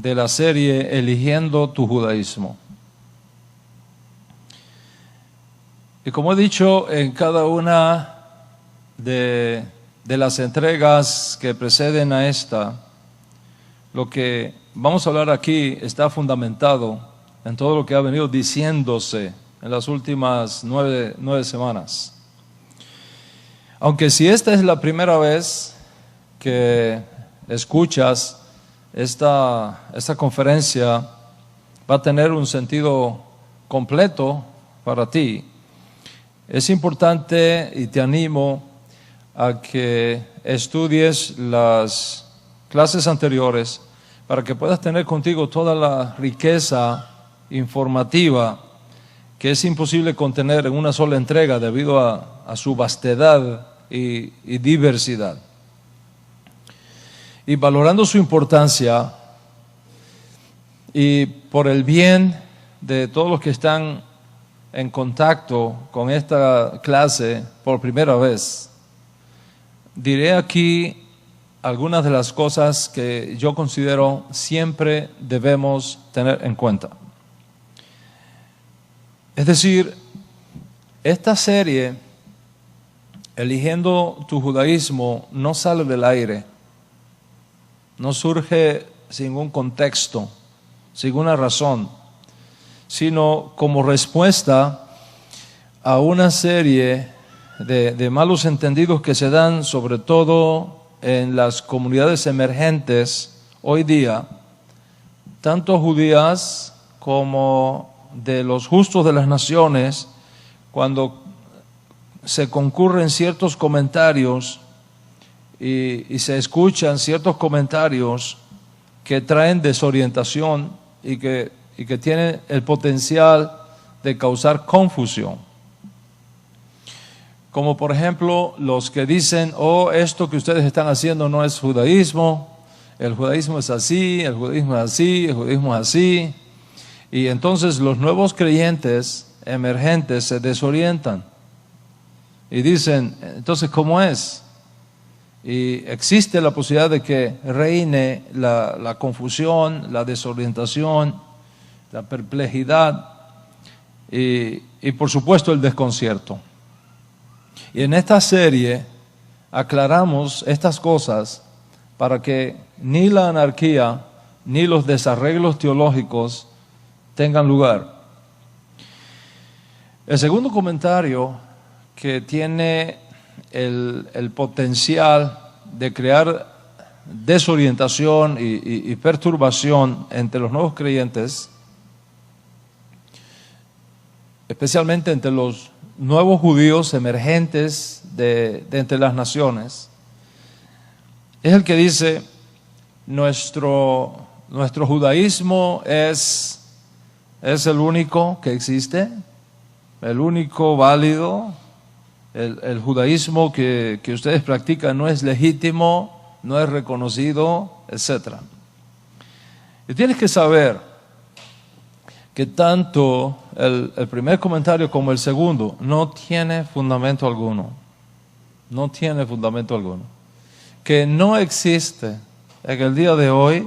de la serie Eligiendo tu Judaísmo. Y como he dicho en cada una de las entregas que preceden a esta, lo que vamos a hablar aquí está fundamentado en todo lo que ha venido diciéndose en las últimas nueve semanas. Aunque si esta es la primera vez que escuchas esta conferencia, va a tener un sentido completo para ti. Es importante y te animo a que estudies las clases anteriores para que puedas tener contigo toda la riqueza informativa que es imposible contener en una sola entrega debido a su vastedad y diversidad. Y valorando su importancia y por el bien de todos los que están en contacto con esta clase por primera vez, diré aquí algunas de las cosas que yo considero siempre debemos tener en cuenta. Es decir, esta serie, Eligiendo tu Judaísmo, no sale del aire, no surge sin un contexto, sin una razón, sino como respuesta a una serie de malos entendidos que se dan sobre todo en las comunidades emergentes hoy día, tanto judías como de los justos de las naciones, cuando se concurren ciertos comentarios y se escuchan ciertos comentarios que traen desorientación y que tienen el potencial de causar confusión. Como por ejemplo los que dicen, esto que ustedes están haciendo no es judaísmo, el judaísmo es así, el judaísmo es así, el judaísmo es así. Y entonces los nuevos creyentes emergentes se desorientan y dicen, entonces ¿cómo es? Y existe la posibilidad de que reine la confusión, la desorientación, la perplejidad y por supuesto el desconcierto. Y en esta serie aclaramos estas cosas para que ni la anarquía ni los desarreglos teológicos tengan lugar. El segundo comentario que tiene el potencial de crear desorientación y perturbación entre los nuevos creyentes, especialmente entre los nuevos judíos emergentes de entre las naciones, es el que dice, nuestro judaísmo es el único que existe, el único válido, el judaísmo que ustedes practican no es legítimo, no es reconocido, etc. Y tienes que saber que tanto el primer comentario como el segundo no tiene fundamento alguno. No tiene fundamento alguno. Que no existe en el día de hoy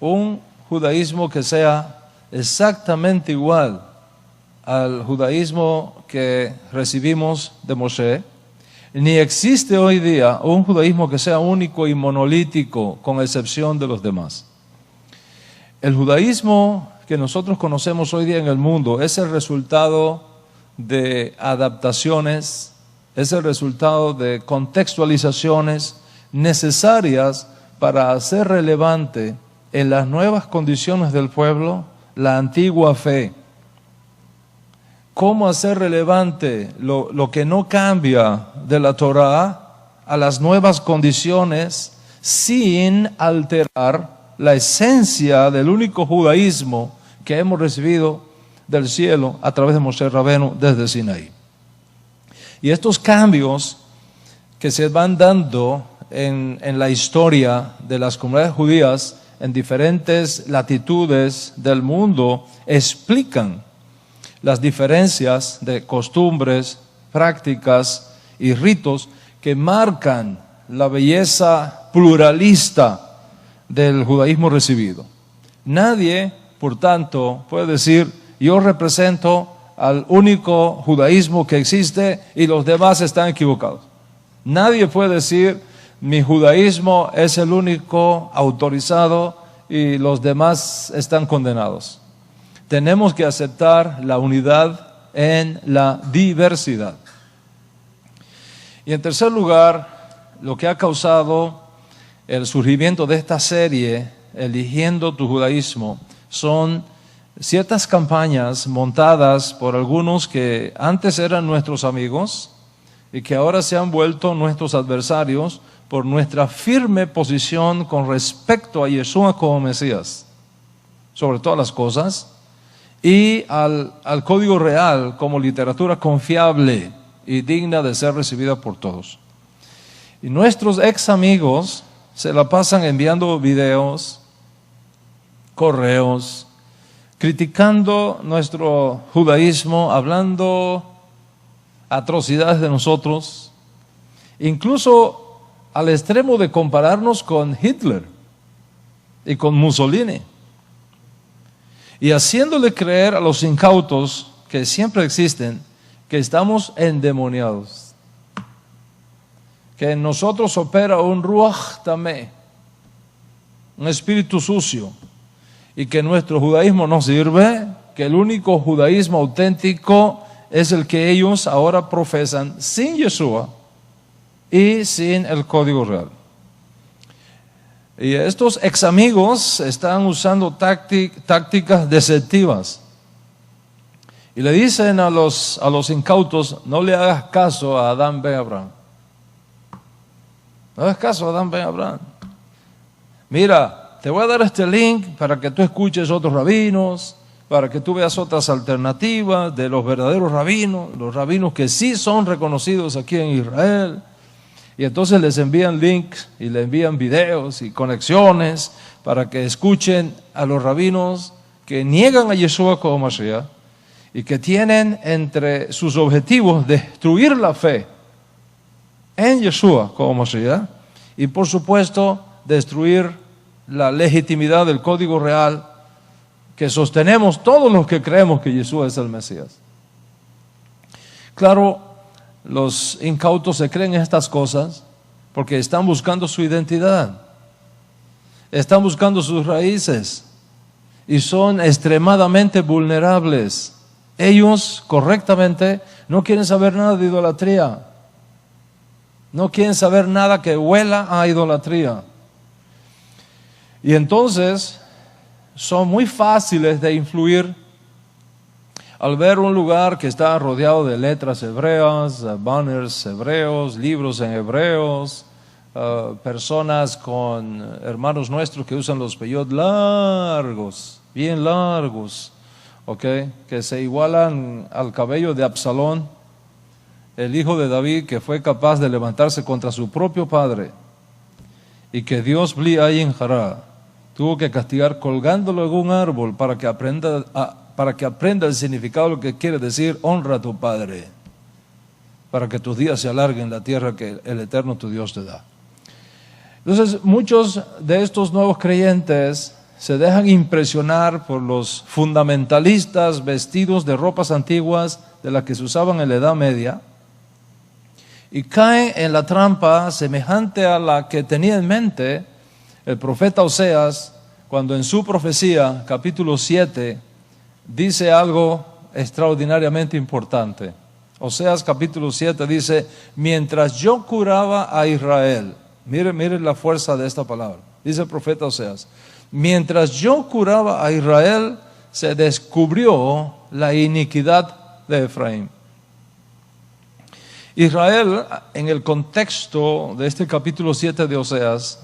un judaísmo que sea exactamente igual al judaísmo que recibimos de Moshe, ni existe hoy día un judaísmo que sea único y monolítico con excepción de los demás. El judaísmo que nosotros conocemos hoy día en el mundo es el resultado de adaptaciones, es el resultado de contextualizaciones necesarias para hacer relevante en las nuevas condiciones del pueblo la antigua fe. ¿Cómo hacer relevante lo que no cambia de la Torá a las nuevas condiciones sin alterar la esencia del único judaísmo que hemos recibido del cielo a través de Moshe Rabenu desde Sinaí? Y estos cambios que se van dando en la historia de las comunidades judías en diferentes latitudes del mundo explican las diferencias de costumbres, prácticas y ritos que marcan la belleza pluralista del judaísmo recibido. Nadie, por tanto, puede decir, yo represento al único judaísmo que existe y los demás están equivocados. Nadie puede decir, mi judaísmo es el único autorizado y los demás están condenados. Tenemos que aceptar la unidad en la diversidad. Y en tercer lugar, lo que ha causado el surgimiento de esta serie, Eligiendo tu Judaísmo, son ciertas campañas montadas por algunos que antes eran nuestros amigos y que ahora se han vuelto nuestros adversarios por nuestra firme posición con respecto a Yeshua como Mesías, sobre todas las cosas, y al Código Real como literatura confiable y digna de ser recibida por todos. Y nuestros ex amigos se la pasan enviando videos, correos, criticando nuestro judaísmo, hablando atrocidades de nosotros, incluso al extremo de compararnos con Hitler y con Mussolini, y haciéndole creer a los incautos que siempre existen que estamos endemoniados, que en nosotros opera un ruach tamé, un espíritu sucio, y que nuestro judaísmo no sirve, que el único judaísmo auténtico es el que ellos ahora profesan sin Yeshua y sin el Código Real. Y estos ex amigos están usando tácticas deceptivas. Y le dicen a los incautos, no le hagas caso a Adán ben Abraham. No hagas caso a Adán ben Abraham. Mira, te voy a dar este link para que tú escuches otros rabinos, para que tú veas otras alternativas de los verdaderos rabinos, los rabinos que sí son reconocidos aquí en Israel. Y entonces les envían links y les envían videos y conexiones para que escuchen a los rabinos que niegan a Yeshua como Mashiach y que tienen entre sus objetivos destruir la fe en Yeshua como Mashiach y por supuesto destruir la legitimidad del Código Real que sostenemos todos los que creemos que Yeshua es el Mesías. Claro, los incautos se creen estas cosas porque están buscando su identidad, están buscando sus raíces y son extremadamente vulnerables. Ellos correctamente no quieren saber nada de idolatría, no quieren saber nada que huela a idolatría. Y entonces son muy fáciles de influir al ver un lugar que está rodeado de letras hebreas, banners hebreos, libros en hebreos, personas con hermanos nuestros que usan los peyot largos, bien largos, ¿okay? Que se igualan al cabello de Absalón, el hijo de David que fue capaz de levantarse contra su propio padre y que Dios Bli Ayin Hara tuvo que castigar colgándolo en un árbol para que aprenda el significado de lo que quiere decir honra a tu padre, para que tus días se alarguen en la tierra que el Eterno tu Dios te da. Entonces muchos de estos nuevos creyentes se dejan impresionar por los fundamentalistas vestidos de ropas antiguas de las que se usaban en la Edad Media y caen en la trampa semejante a la que tenía en mente el profeta Oseas cuando en su profecía, capítulo 7, dice algo extraordinariamente importante. Oseas capítulo 7 dice, mientras yo curaba a Israel, miren la fuerza de esta palabra, dice el profeta Oseas, mientras yo curaba a Israel, se descubrió la iniquidad de Efraín. Israel, en el contexto de este capítulo 7 de Oseas,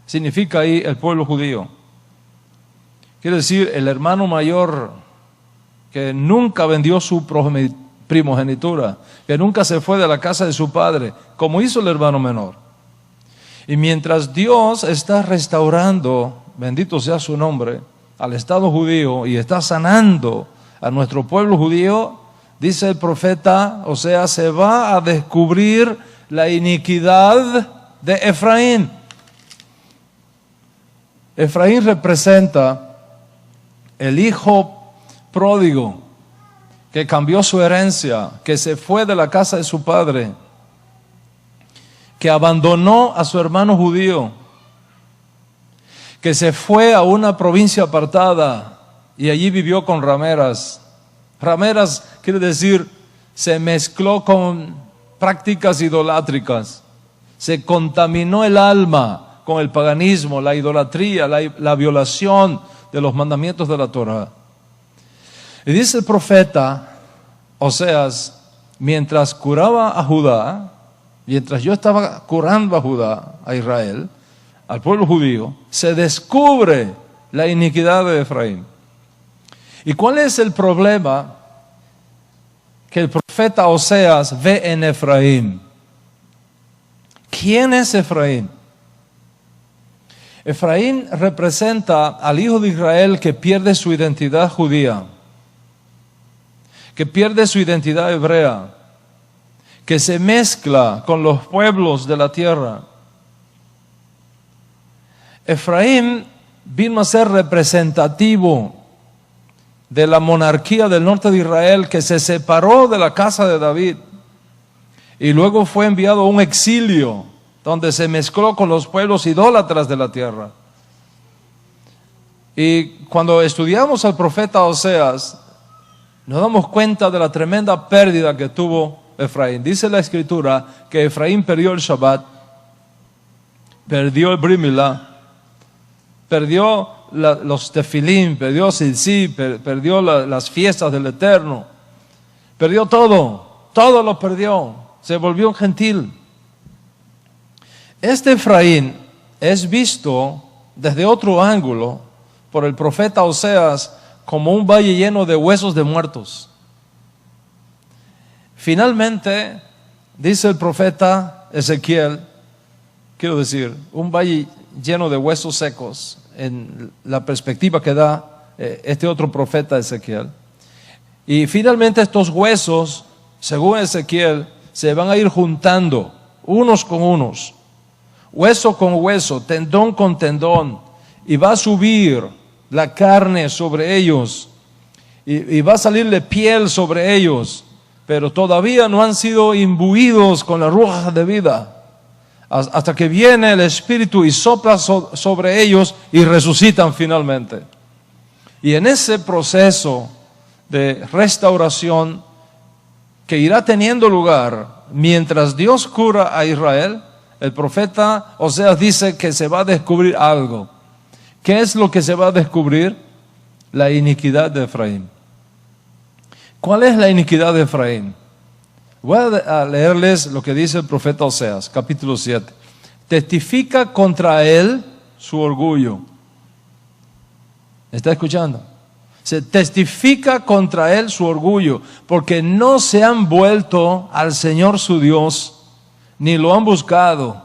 significa ahí el pueblo judío. Quiere decir el hermano mayor que nunca vendió su primogenitura, que nunca se fue de la casa de su padre, como hizo el hermano menor. Y mientras Dios está restaurando, bendito sea su nombre, al Estado judío y está sanando a nuestro pueblo judío, dice el profeta, o sea, se va a descubrir la iniquidad de Efraín. Efraín representa el hijo pródigo que cambió su herencia, que se fue de la casa de su padre, que abandonó a su hermano judío, que se fue a una provincia apartada y allí vivió con rameras. Rameras quiere decir, se mezcló con prácticas idolátricas, se contaminó el alma con el paganismo, la idolatría, la violación de los mandamientos de la Torah. Y dice el profeta Oseas, mientras curaba a Judá, mientras yo estaba curando a Judá, a Israel, al pueblo judío, se descubre la iniquidad de Efraín. ¿Y cuál es el problema que el profeta Oseas ve en Efraín? ¿Quién es Efraín? Efraín representa al hijo de Israel que pierde su identidad judía, que pierde su identidad hebrea, que se mezcla con los pueblos de la tierra. Efraín vino a ser representativo de la monarquía del norte de Israel, que se separó de la casa de David y luego fue enviado a un exilio donde se mezcló con los pueblos idólatras de la tierra. Y cuando estudiamos al profeta Oseas, nos damos cuenta de la tremenda pérdida que tuvo Efraín. Dice la Escritura que Efraín perdió el Shabbat, perdió el Brit Milá, perdió los tefilín, perdió Tzitzí, perdió las fiestas del Eterno, perdió todo lo perdió, se volvió un gentil. Este Efraín es visto desde otro ángulo por el profeta Oseas como un valle lleno de huesos de muertos. Finalmente, dice el profeta Ezequiel, quiero decir, un valle lleno de huesos secos, en la perspectiva que da este otro profeta Ezequiel. Y finalmente estos huesos, según Ezequiel, se van a ir juntando unos con unos, hueso con hueso, tendón con tendón, y va a subir la carne sobre ellos, y va a salirle piel sobre ellos, pero todavía no han sido imbuidos con la ruaj de vida, hasta que viene el Espíritu y sopla sobre ellos y resucitan finalmente. Y en ese proceso de restauración que irá teniendo lugar mientras Dios cura a Israel, el profeta Oseas dice que se va a descubrir algo. ¿Qué es lo que se va a descubrir? La iniquidad de Efraín. ¿Cuál es la iniquidad de Efraín? Voy a leerles lo que dice el profeta Oseas, capítulo 7. Testifica contra él su orgullo. ¿Está escuchando? Se testifica contra él su orgullo, porque no se han vuelto al Señor su Dios, ni lo han buscado.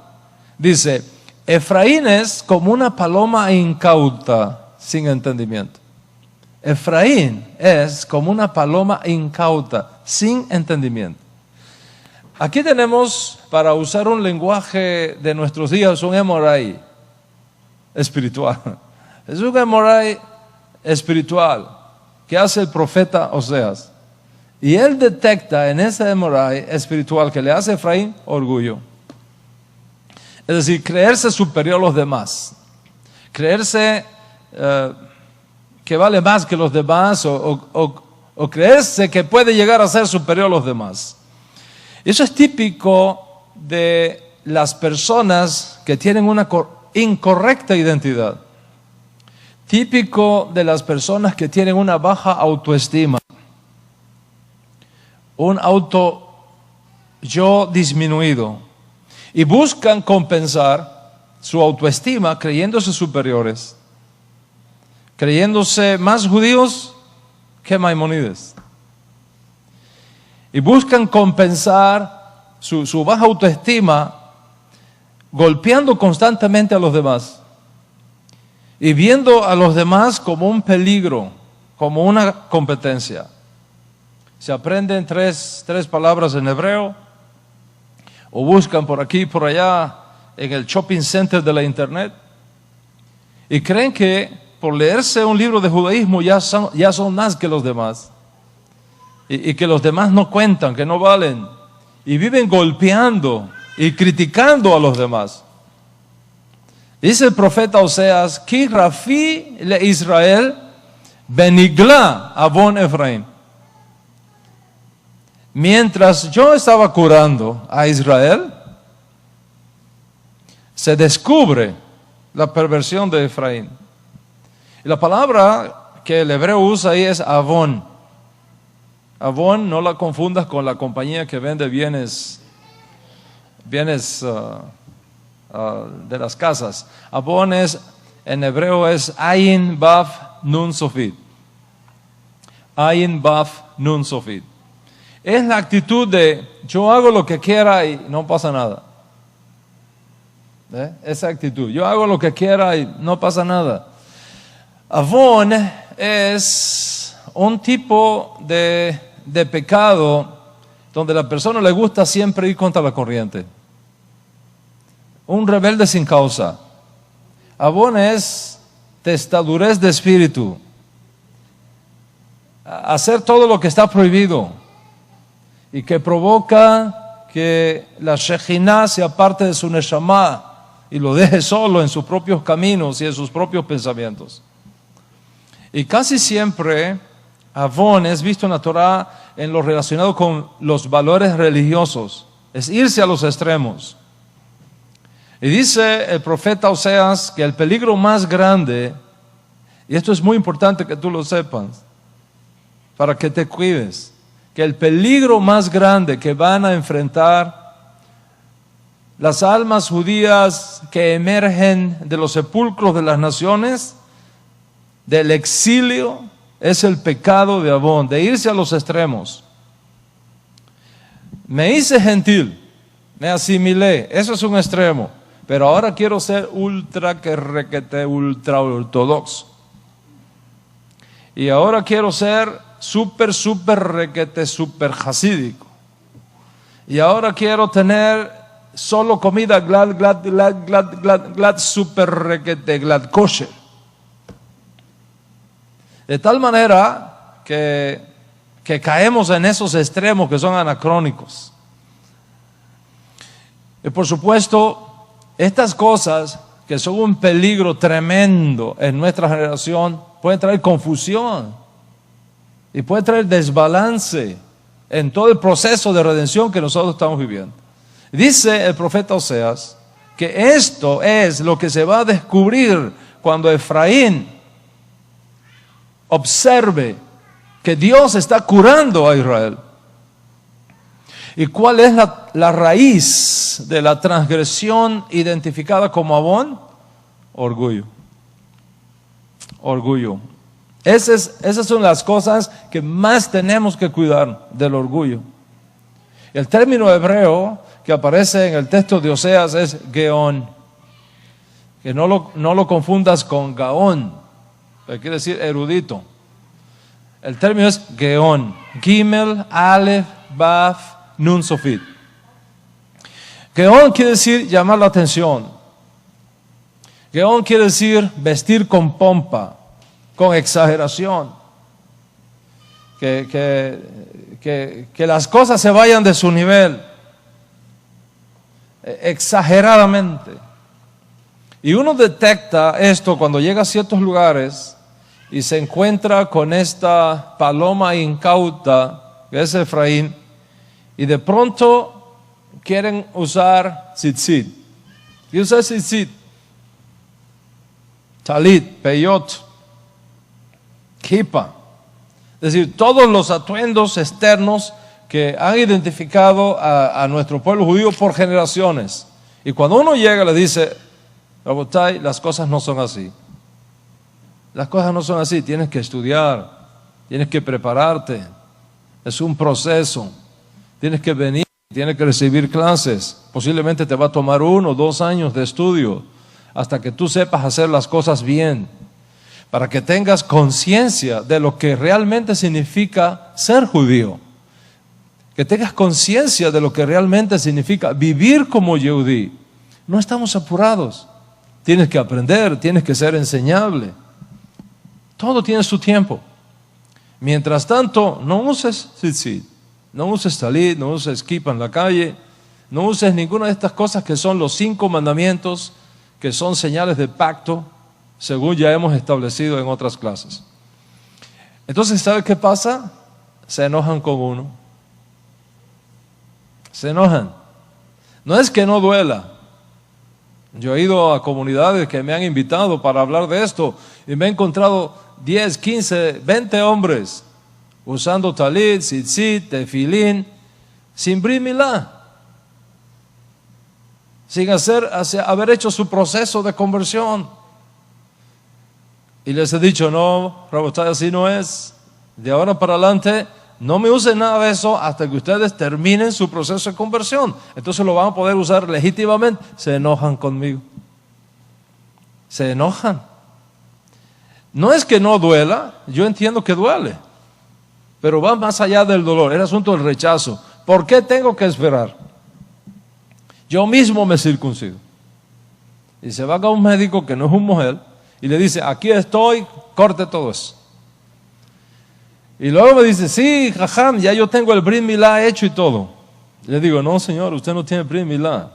Dice, Efraín es como una paloma incauta, sin entendimiento. Efraín es como una paloma incauta, sin entendimiento. Aquí tenemos, para usar un lenguaje de nuestros días, un Emorai espiritual. Es un Emorai espiritual que hace el profeta Oseas. Y él detecta en ese Emorai espiritual que le hace a Efraín orgullo. Es decir, creerse superior a los demás. Creerse que vale más que los demás o creerse que puede llegar a ser superior a los demás. Eso es típico de las personas que tienen una incorrecta identidad. Típico de las personas que tienen una baja autoestima. Un yo disminuido. Y buscan compensar su autoestima creyéndose superiores. Creyéndose más judíos que Maimónides. Y buscan compensar su baja autoestima golpeando constantemente a los demás y viendo a los demás como un peligro, como una competencia. Se aprenden tres palabras en hebreo o buscan por aquí y por allá en el shopping center de la internet y creen que por leerse un libro de judaísmo ya son más que los demás. Y que los demás no cuentan, que no valen. Y viven golpeando y criticando a los demás. Dice el profeta Oseas, Ki Rafi le Israel benigla avon Efraín. Mientras yo estaba curando a Israel, se descubre la perversión de Efraín. Y la palabra que el hebreo usa ahí es avon. Avon, no la confundas con la compañía que vende bienes de las casas. Avon en hebreo es Ayin Baf Nun Sofit. Ayin Baf Nun Sofit. Es la actitud de yo hago lo que quiera y no pasa nada. Esa actitud, yo hago lo que quiera y no pasa nada. Avon es un tipo de pecado donde a la persona le gusta siempre ir contra la corriente. Un rebelde sin causa. Avon es testadurez de espíritu. Hacer todo lo que está prohibido y que provoca que la Shejinah se aparte de su Neshama y lo deje solo en sus propios caminos y en sus propios pensamientos. Y casi siempre Avon es visto en la Torah en lo relacionado con los valores religiosos. Es irse a los extremos. Y dice el profeta Oseas que el peligro más grande, y esto es muy importante que tú lo sepas, para que te cuides, que el peligro más grande que van a enfrentar las almas judías que emergen de los sepulcros de las naciones, del exilio, es el pecado de Avon, de irse a los extremos. Me hice gentil, me asimilé, eso es un extremo, pero ahora quiero ser ultra ortodoxo. Y ahora quiero ser super hasídico. Y ahora quiero tener solo comida glad, super glad kosher. De tal manera que caemos en esos extremos que son anacrónicos. Y por supuesto, estas cosas que son un peligro tremendo en nuestra generación pueden traer confusión y pueden traer desbalance en todo el proceso de redención que nosotros estamos viviendo. Dice el profeta Oseas que esto es lo que se va a descubrir cuando Efraín observe que Dios está curando a Israel. ¿Y cuál es la raíz de la transgresión identificada como Avon? Orgullo. Orgullo. Esas son las cosas que más tenemos que cuidar del orgullo. El término hebreo que aparece en el texto de Oseas es Geón. Que no lo confundas con Gaón, que quiere decir erudito. El término es Geón. Gimel, Aleph, Baf, Nun Sofit. Geón quiere decir llamar la atención. Geón quiere decir vestir con pompa, con exageración. Que las cosas se vayan de su nivel, exageradamente. Y uno detecta esto cuando llega a ciertos lugares y se encuentra con esta paloma incauta, que es Efraín, y de pronto quieren usar tzitzit. ¿Qué usa tzitzit? Talit, peyot, kipa. Es decir, todos los atuendos externos que han identificado a nuestro pueblo judío por generaciones. Y cuando uno llega le dice, Rabotai, las cosas no son así. Las cosas no son así, tienes que estudiar, tienes que prepararte. Es un proceso. Tienes que venir, tienes que recibir clases. Posiblemente te va a tomar 1 o 2 años de estudio hasta que tú sepas hacer las cosas bien. Para que tengas conciencia de lo que realmente significa ser judío. Que tengas conciencia de lo que realmente significa vivir como yehudí. No estamos apurados. Tienes que aprender, tienes que ser enseñable. Todo tiene su tiempo. Mientras tanto, no uses tzitzit, no uses talit, no uses kippah en la calle, no uses ninguna de estas cosas que son los 5 mandamientos, que son señales de pacto, según ya hemos establecido en otras clases. Entonces, ¿sabe qué pasa? Se enojan con uno. Se enojan. No es que no duela. Yo he ido a comunidades que me han invitado para hablar de esto y me he encontrado 10, 15, 20 hombres usando talit, tzitzit, tefilín, sin brit milá, sin haber hecho su proceso de conversión. Y les he dicho, no, Rabotay, así no es. De ahora para adelante, no me usen nada de eso hasta que ustedes terminen su proceso de conversión. Entonces lo van a poder usar legítimamente. Se enojan conmigo. Se enojan. No es que no duela, yo entiendo que duele, pero va más allá del dolor, es asunto del rechazo. ¿Por qué tengo que esperar? Yo mismo me circuncido. Y se va a un médico que no es un mujer y le dice, aquí estoy, corte todo eso. Y luego me dice, sí, jajam, ya yo tengo el brit milá hecho y todo. Y le digo, no señor, usted no tiene brit milá.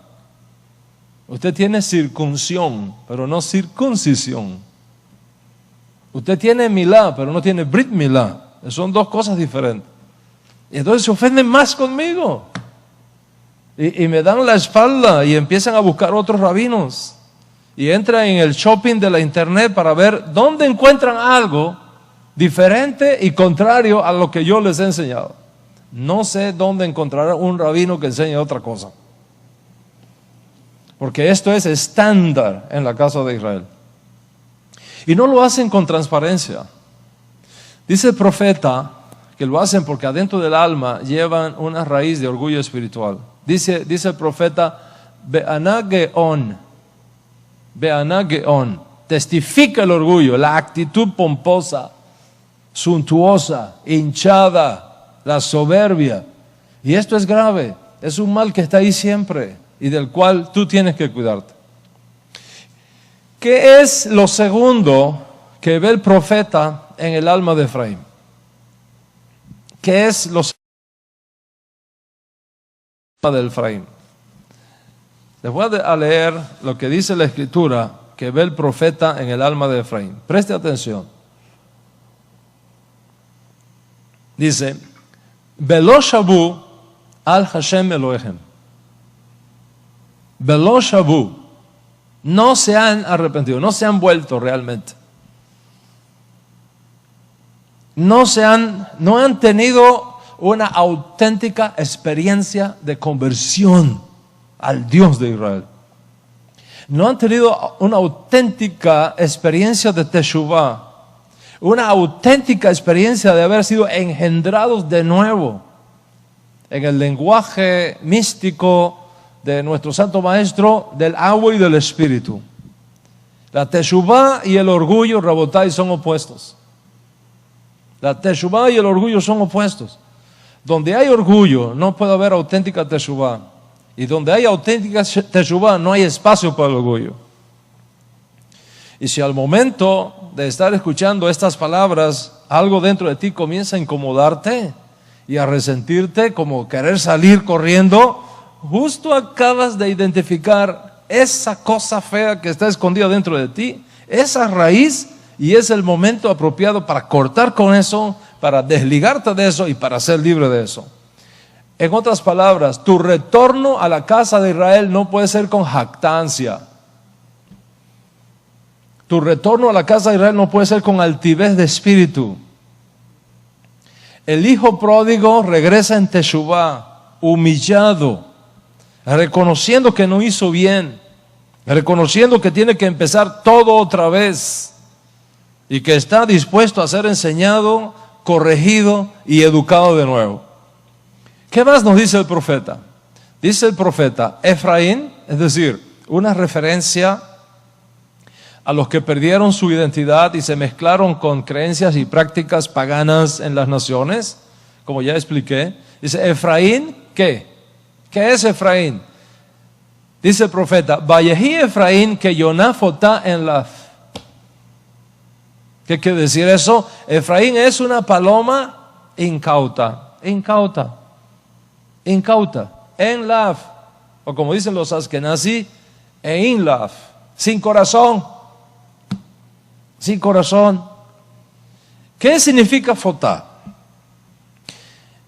Usted tiene circuncisión, pero no circuncisión. Usted tiene milá, pero no tiene brit milá. Son dos cosas diferentes. Y entonces se ofenden más conmigo. Y me dan la espalda y empiezan a buscar otros rabinos. Y entran en el shopping de la internet para ver dónde encuentran algo diferente y contrario a lo que yo les he enseñado. No sé dónde encontrar un rabino que enseñe otra cosa. Porque esto es estándar en la casa de Israel. Y no lo hacen con transparencia. Dice el profeta que lo hacen porque adentro del alma llevan una raíz de orgullo espiritual. Dice el profeta, Be'ana Geon, testifica el orgullo, la actitud pomposa, suntuosa, hinchada, la soberbia. Y esto es grave, es un mal que está ahí siempre y del cual tú tienes que cuidarte. ¿Qué es lo segundo que ve el profeta en el alma de Efraín? ¿Qué es lo segundo de Efraín? Les voy a leer lo que dice la escritura que ve el profeta en el alma de Efraín. Preste atención. Dice, Velo shavu al Hashem Elohim. Velo shavu. No se han arrepentido, no se han vuelto realmente. No han tenido una auténtica experiencia de conversión al Dios de Israel. No han tenido una auténtica experiencia de teshuvah, una auténtica experiencia de haber sido engendrados de nuevo en el lenguaje místico de nuestro Santo Maestro, del agua y del Espíritu. La teshuvah y el orgullo, Rabotay, son opuestos. La teshuvah y el orgullo son opuestos. Donde hay orgullo no puede haber auténtica teshuvah. Y donde hay auténtica teshuvah no hay espacio para el orgullo. Y si al momento de estar escuchando estas palabras, algo dentro de ti comienza a incomodarte y a resentirte, como querer salir corriendo, justo acabas de identificar esa cosa fea que está escondida dentro de ti, esa raíz, y es el momento apropiado para cortar con eso, para desligarte de eso y para ser libre de eso. En otras palabras, tu retorno a la casa de Israel no puede ser con jactancia. Tu retorno a la casa de Israel no puede ser con altivez de espíritu. El hijo pródigo regresa en teshuvah, humillado, reconociendo que no hizo bien, reconociendo que tiene que empezar todo otra vez y que está dispuesto a ser enseñado, corregido y educado de nuevo. ¿Qué más nos dice el profeta? Dice el profeta, Efraín, es decir, una referencia a los que perdieron su identidad y se mezclaron con creencias y prácticas paganas en las naciones, como ya expliqué. Dice, Efraín, ¿qué? ¿Qué es Efraín? Dice el profeta, Vayehi Efraín que Yonafotá en la. ¿Qué quiere decir eso? Efraín es una paloma incauta, incauta, incauta, en love, o como dicen los askenazí, in love, sin corazón, sin corazón. ¿Qué significa fotá?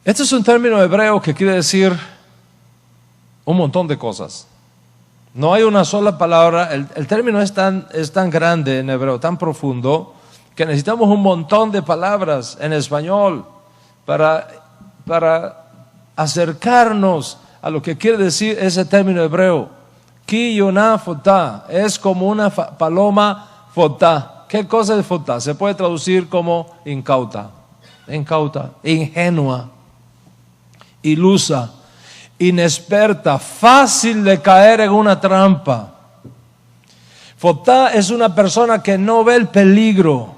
Este es un término hebreo que quiere decir un montón de cosas. No hay una sola palabra. El término es tan grande en hebreo, tan profundo, que necesitamos un montón de palabras en español para acercarnos a lo que quiere decir ese término hebreo. Ki yonah fotá, es como una paloma fotá. ¿Qué cosa es fotá? Se puede traducir como incauta, incauta, ingenua, ilusa, inexperta, fácil de caer en una trampa. Fotá es una persona que no ve el peligro.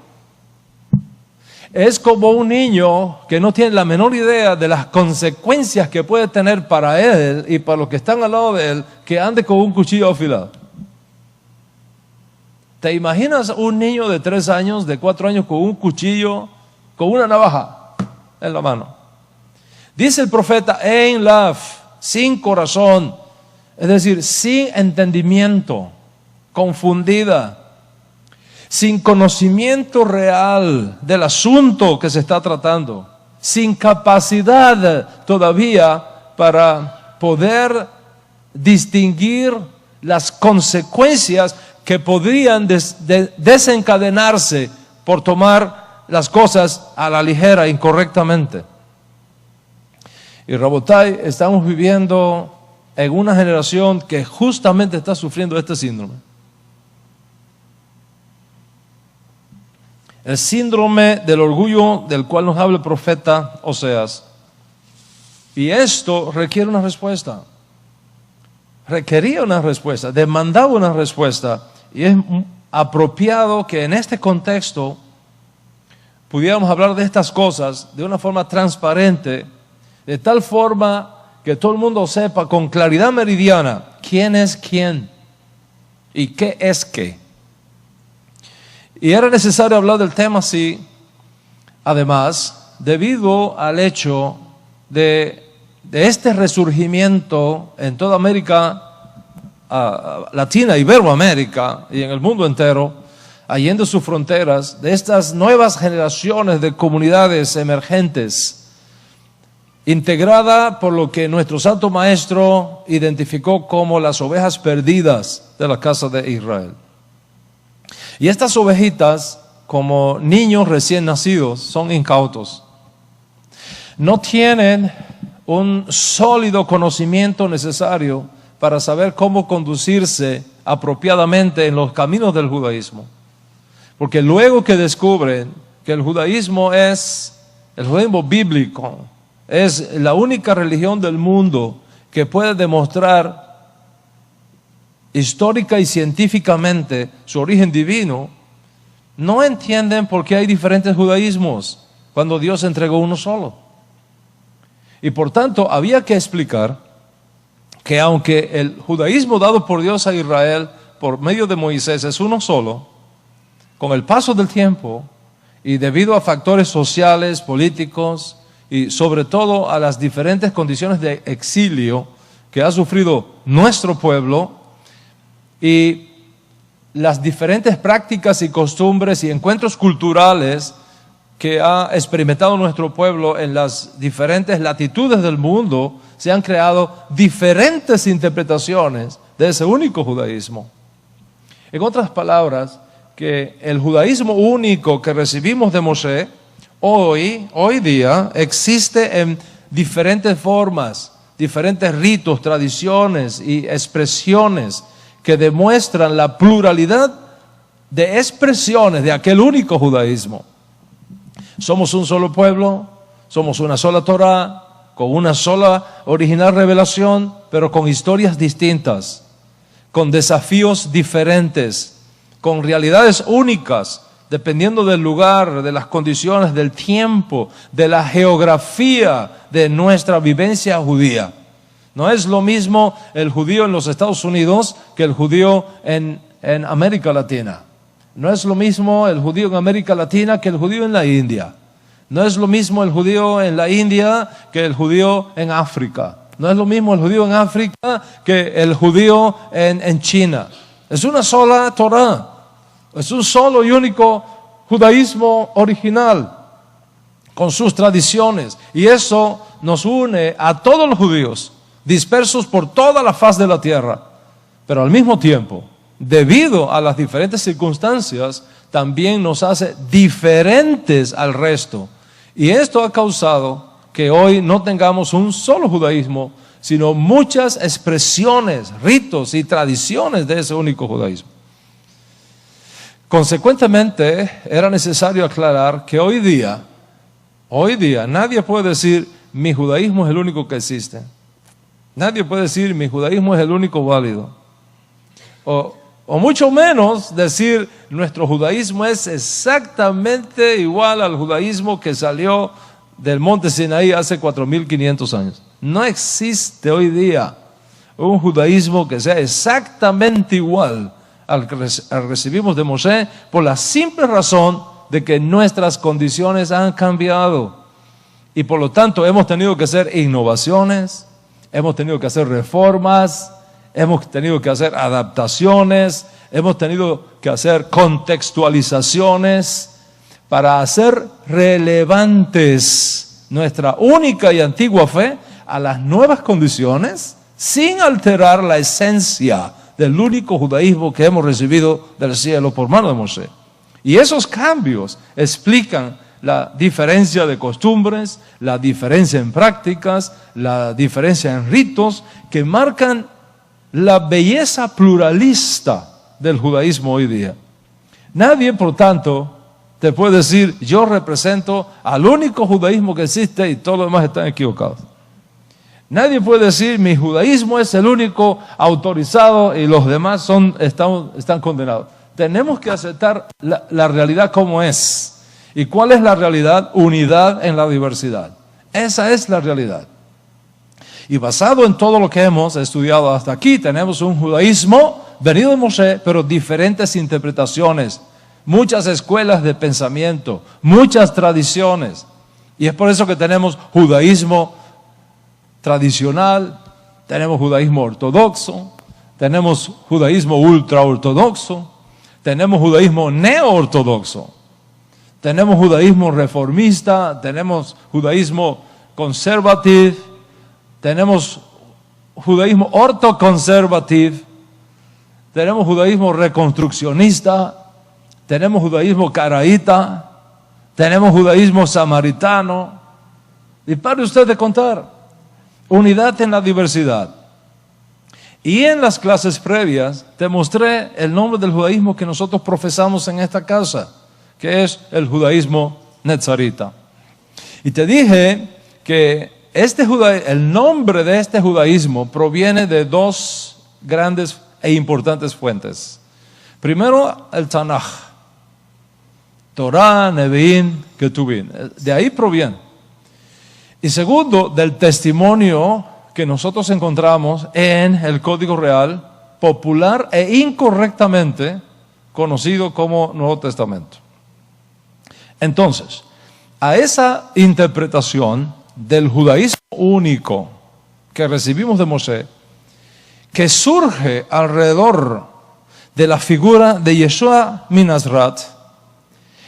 Es como un niño que no tiene la menor idea de las consecuencias que puede tener para él y para los que están al lado de él, que ande con un cuchillo afilado. ¿Te imaginas un niño de 3 años, de 4 años con un cuchillo, con una navaja en la mano? Dice el profeta, en love, sin corazón, es decir, sin entendimiento, confundida, sin conocimiento real del asunto que se está tratando, sin capacidad todavía para poder distinguir las consecuencias que podrían desencadenarse por tomar las cosas a la ligera, incorrectamente. Y Rabotai, estamos viviendo en una generación que justamente está sufriendo este síndrome. El síndrome del orgullo del cual nos habla el profeta Oseas. Y esto requiere una respuesta. Requería una respuesta, demandaba una respuesta. Y es apropiado que en este contexto pudiéramos hablar de estas cosas de una forma transparente, de tal forma que todo el mundo sepa con claridad meridiana quién es quién y qué es qué. Y era necesario hablar del tema así, además, debido al hecho de este resurgimiento en toda América Latina, Iberoamérica y en el mundo entero, allende sus fronteras, de estas nuevas generaciones de comunidades emergentes, integrada por lo que nuestro Santo Maestro identificó como las ovejas perdidas de la casa de Israel. Y estas ovejitas, como niños recién nacidos, son incautos. No tienen un sólido conocimiento necesario para saber cómo conducirse apropiadamente en los caminos del judaísmo. Porque luego que descubren que el judaísmo bíblico, es la única religión del mundo que puede demostrar histórica y científicamente su origen divino, no entienden por qué hay diferentes judaísmos cuando Dios entregó uno solo. Y por tanto había que explicar que aunque el judaísmo dado por Dios a Israel por medio de Moisés es uno solo, con el paso del tiempo y debido a factores sociales, políticos y sobre todo a las diferentes condiciones de exilio que ha sufrido nuestro pueblo y las diferentes prácticas y costumbres y encuentros culturales que ha experimentado nuestro pueblo en las diferentes latitudes del mundo, se han creado diferentes interpretaciones de ese único judaísmo. En otras palabras, que el judaísmo único que recibimos de Moshe, hoy día, existe en diferentes formas, diferentes ritos, tradiciones y expresiones que demuestran la pluralidad de expresiones de aquel único judaísmo. Somos un solo pueblo, somos una sola Torá, con una sola original revelación, pero con historias distintas, con desafíos diferentes, con realidades únicas, dependiendo del lugar, de las condiciones, del tiempo, de la geografía de nuestra vivencia judía. No es lo mismo el judío en los Estados Unidos que el judío en América Latina. No es lo mismo el judío en América Latina que el judío en la India. No es lo mismo el judío en la India que el judío en África. No es lo mismo el judío en África que el judío en China. Es una sola Torah. Es un solo y único judaísmo original, con sus tradiciones. Y eso nos une a todos los judíos, dispersos por toda la faz de la tierra. Pero al mismo tiempo, debido a las diferentes circunstancias, también nos hace diferentes al resto. Y esto ha causado que hoy no tengamos un solo judaísmo, sino muchas expresiones, ritos y tradiciones de ese único judaísmo. Consecuentemente, era necesario aclarar que hoy día, nadie puede decir, mi judaísmo es el único que existe. Nadie puede decir, mi judaísmo es el único válido. O mucho menos decir, nuestro judaísmo es exactamente igual al judaísmo que salió del monte Sinaí hace 4.500 años. No existe hoy día un judaísmo que sea exactamente igual al que recibimos de Moshe, por la simple razón de que nuestras condiciones han cambiado. Y por lo tanto hemos tenido que hacer innovaciones, hemos tenido que hacer reformas, hemos tenido que hacer adaptaciones, hemos tenido que hacer contextualizaciones para hacer relevantes nuestra única y antigua fe a las nuevas condiciones, sin alterar la esencia del único judaísmo que hemos recibido del cielo por mano de Moshe. Y esos cambios explican la diferencia de costumbres, la diferencia en prácticas, la diferencia en ritos, que marcan la belleza pluralista del judaísmo hoy día. Nadie, por tanto, te puede decir, yo represento al único judaísmo que existe y todos los demás están equivocados. Nadie puede decir, mi judaísmo es el único autorizado y los demás están condenados. Tenemos que aceptar la realidad como es. ¿Y cuál es la realidad? Unidad en la diversidad. Esa es la realidad. Y basado en todo lo que hemos estudiado hasta aquí, tenemos un judaísmo venido de Moshe, pero diferentes interpretaciones, muchas escuelas de pensamiento, muchas tradiciones. Y es por eso que tenemos judaísmo tradicional, tenemos judaísmo ortodoxo, tenemos judaísmo ultraortodoxo, tenemos judaísmo neoortodoxo, tenemos judaísmo reformista, tenemos judaísmo conservativo, tenemos judaísmo ortoconservativo, tenemos judaísmo reconstruccionista, tenemos judaísmo caraíta, tenemos judaísmo samaritano. Y pare usted de contar. Unidad en la diversidad. Y en las clases previas te mostré el nombre del judaísmo que nosotros profesamos en esta casa, que es el judaísmo netzarita. Y te dije que el nombre de este judaísmo proviene de dos grandes e importantes fuentes. Primero, el Tanaj, Torah, Nevi'im, Ketuvim. De ahí proviene. Y segundo, del testimonio que nosotros encontramos en el Código Real, popular e incorrectamente conocido como Nuevo Testamento. Entonces, a esa interpretación del judaísmo único que recibimos de Moshe, que surge alrededor de la figura de Yeshua min Nazaret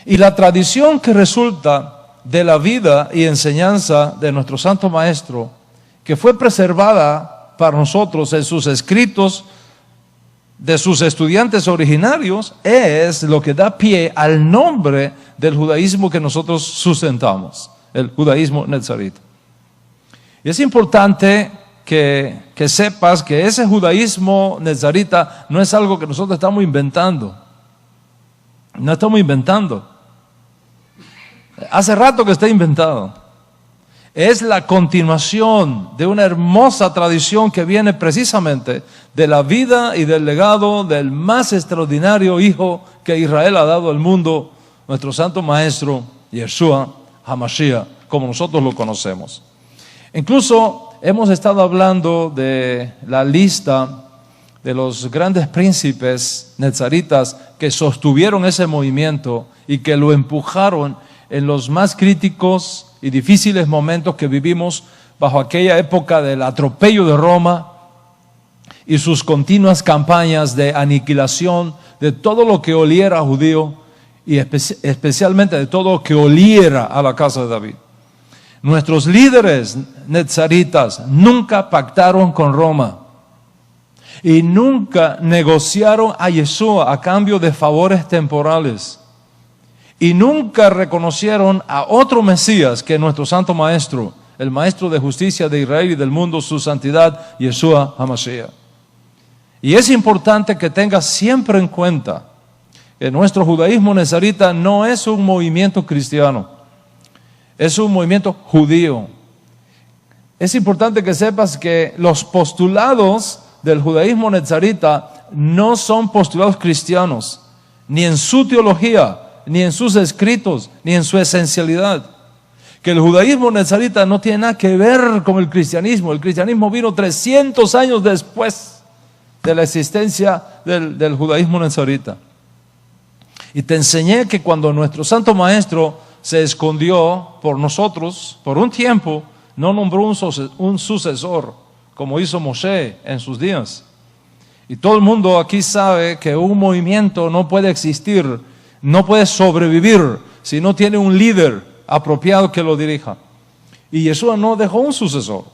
y la tradición que resulta de la vida y enseñanza de nuestro Santo Maestro, que fue preservada para nosotros en sus escritos de sus estudiantes originarios, es lo que da pie al nombre del judaísmo que nosotros sustentamos, el judaísmo nezarita. Y es importante que sepas que ese judaísmo nezarita no es algo que nosotros estamos inventando. No estamos inventando. Hace rato que está inventado. Es la continuación de una hermosa tradición que viene precisamente de la vida y del legado del más extraordinario hijo que Israel ha dado al mundo, nuestro Santo Maestro, Yeshua HaMashiach, como nosotros lo conocemos. Incluso hemos estado hablando de la lista de los grandes príncipes nezaritas que sostuvieron ese movimiento y que lo empujaron en los más críticos y difíciles momentos que vivimos bajo aquella época del atropello de Roma y sus continuas campañas de aniquilación de todo lo que oliera a judío y especialmente de todo lo que oliera a la casa de David. Nuestros líderes nezaritas nunca pactaron con Roma y nunca negociaron a Yeshua a cambio de favores temporales. Y nunca reconocieron a otro Mesías que nuestro Santo Maestro, el Maestro de justicia de Israel y del mundo, su santidad, Yeshua HaMashiach. Y es importante que tengas siempre en cuenta que nuestro judaísmo nezarita no es un movimiento cristiano, es un movimiento judío. Es importante que sepas que los postulados del judaísmo nezarita no son postulados cristianos, ni en su teología, ni en sus escritos, ni en su esencialidad. Que el judaísmo nezarita no tiene nada que ver con el cristianismo. El cristianismo vino 300 años después de la existencia del judaísmo nezarita. Y te enseñé que cuando nuestro Santo Maestro se escondió por nosotros, por un tiempo, no nombró un sucesor, como hizo Moshe en sus días. Y todo el mundo aquí sabe que un movimiento no puede existir, no puede sobrevivir si no tiene un líder apropiado que lo dirija. Y Yeshua no dejó un sucesor.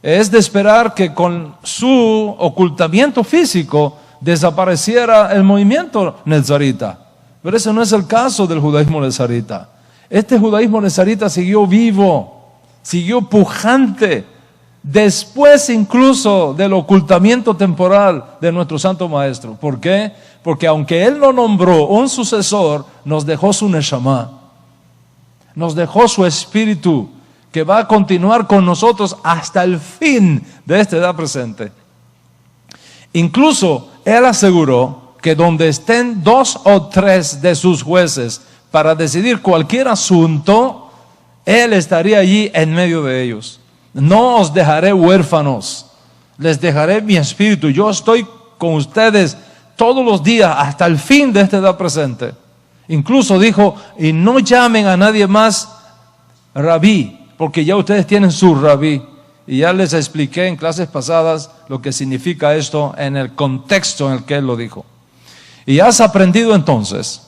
Es de esperar que con su ocultamiento físico desapareciera el movimiento nezarita. Pero ese no es el caso del judaísmo nezarita. Este judaísmo nezarita siguió vivo, siguió pujante, después incluso del ocultamiento temporal de nuestro Santo Maestro. ¿Por qué? Porque aunque Él no nombró un sucesor, nos dejó su Neshama, nos dejó su espíritu, que va a continuar con nosotros hasta el fin de esta edad presente. Incluso Él aseguró que donde estén 2 o 3 de sus jueces para decidir cualquier asunto, Él estaría allí en medio de ellos. No os dejaré huérfanos, les dejaré mi espíritu. Yo estoy con ustedes todos los días hasta el fin de esta edad presente. Incluso dijo, y no llamen a nadie más rabí, porque ya ustedes tienen su rabí. Y ya les expliqué en clases pasadas lo que significa esto en el contexto en el que él lo dijo. Y has aprendido entonces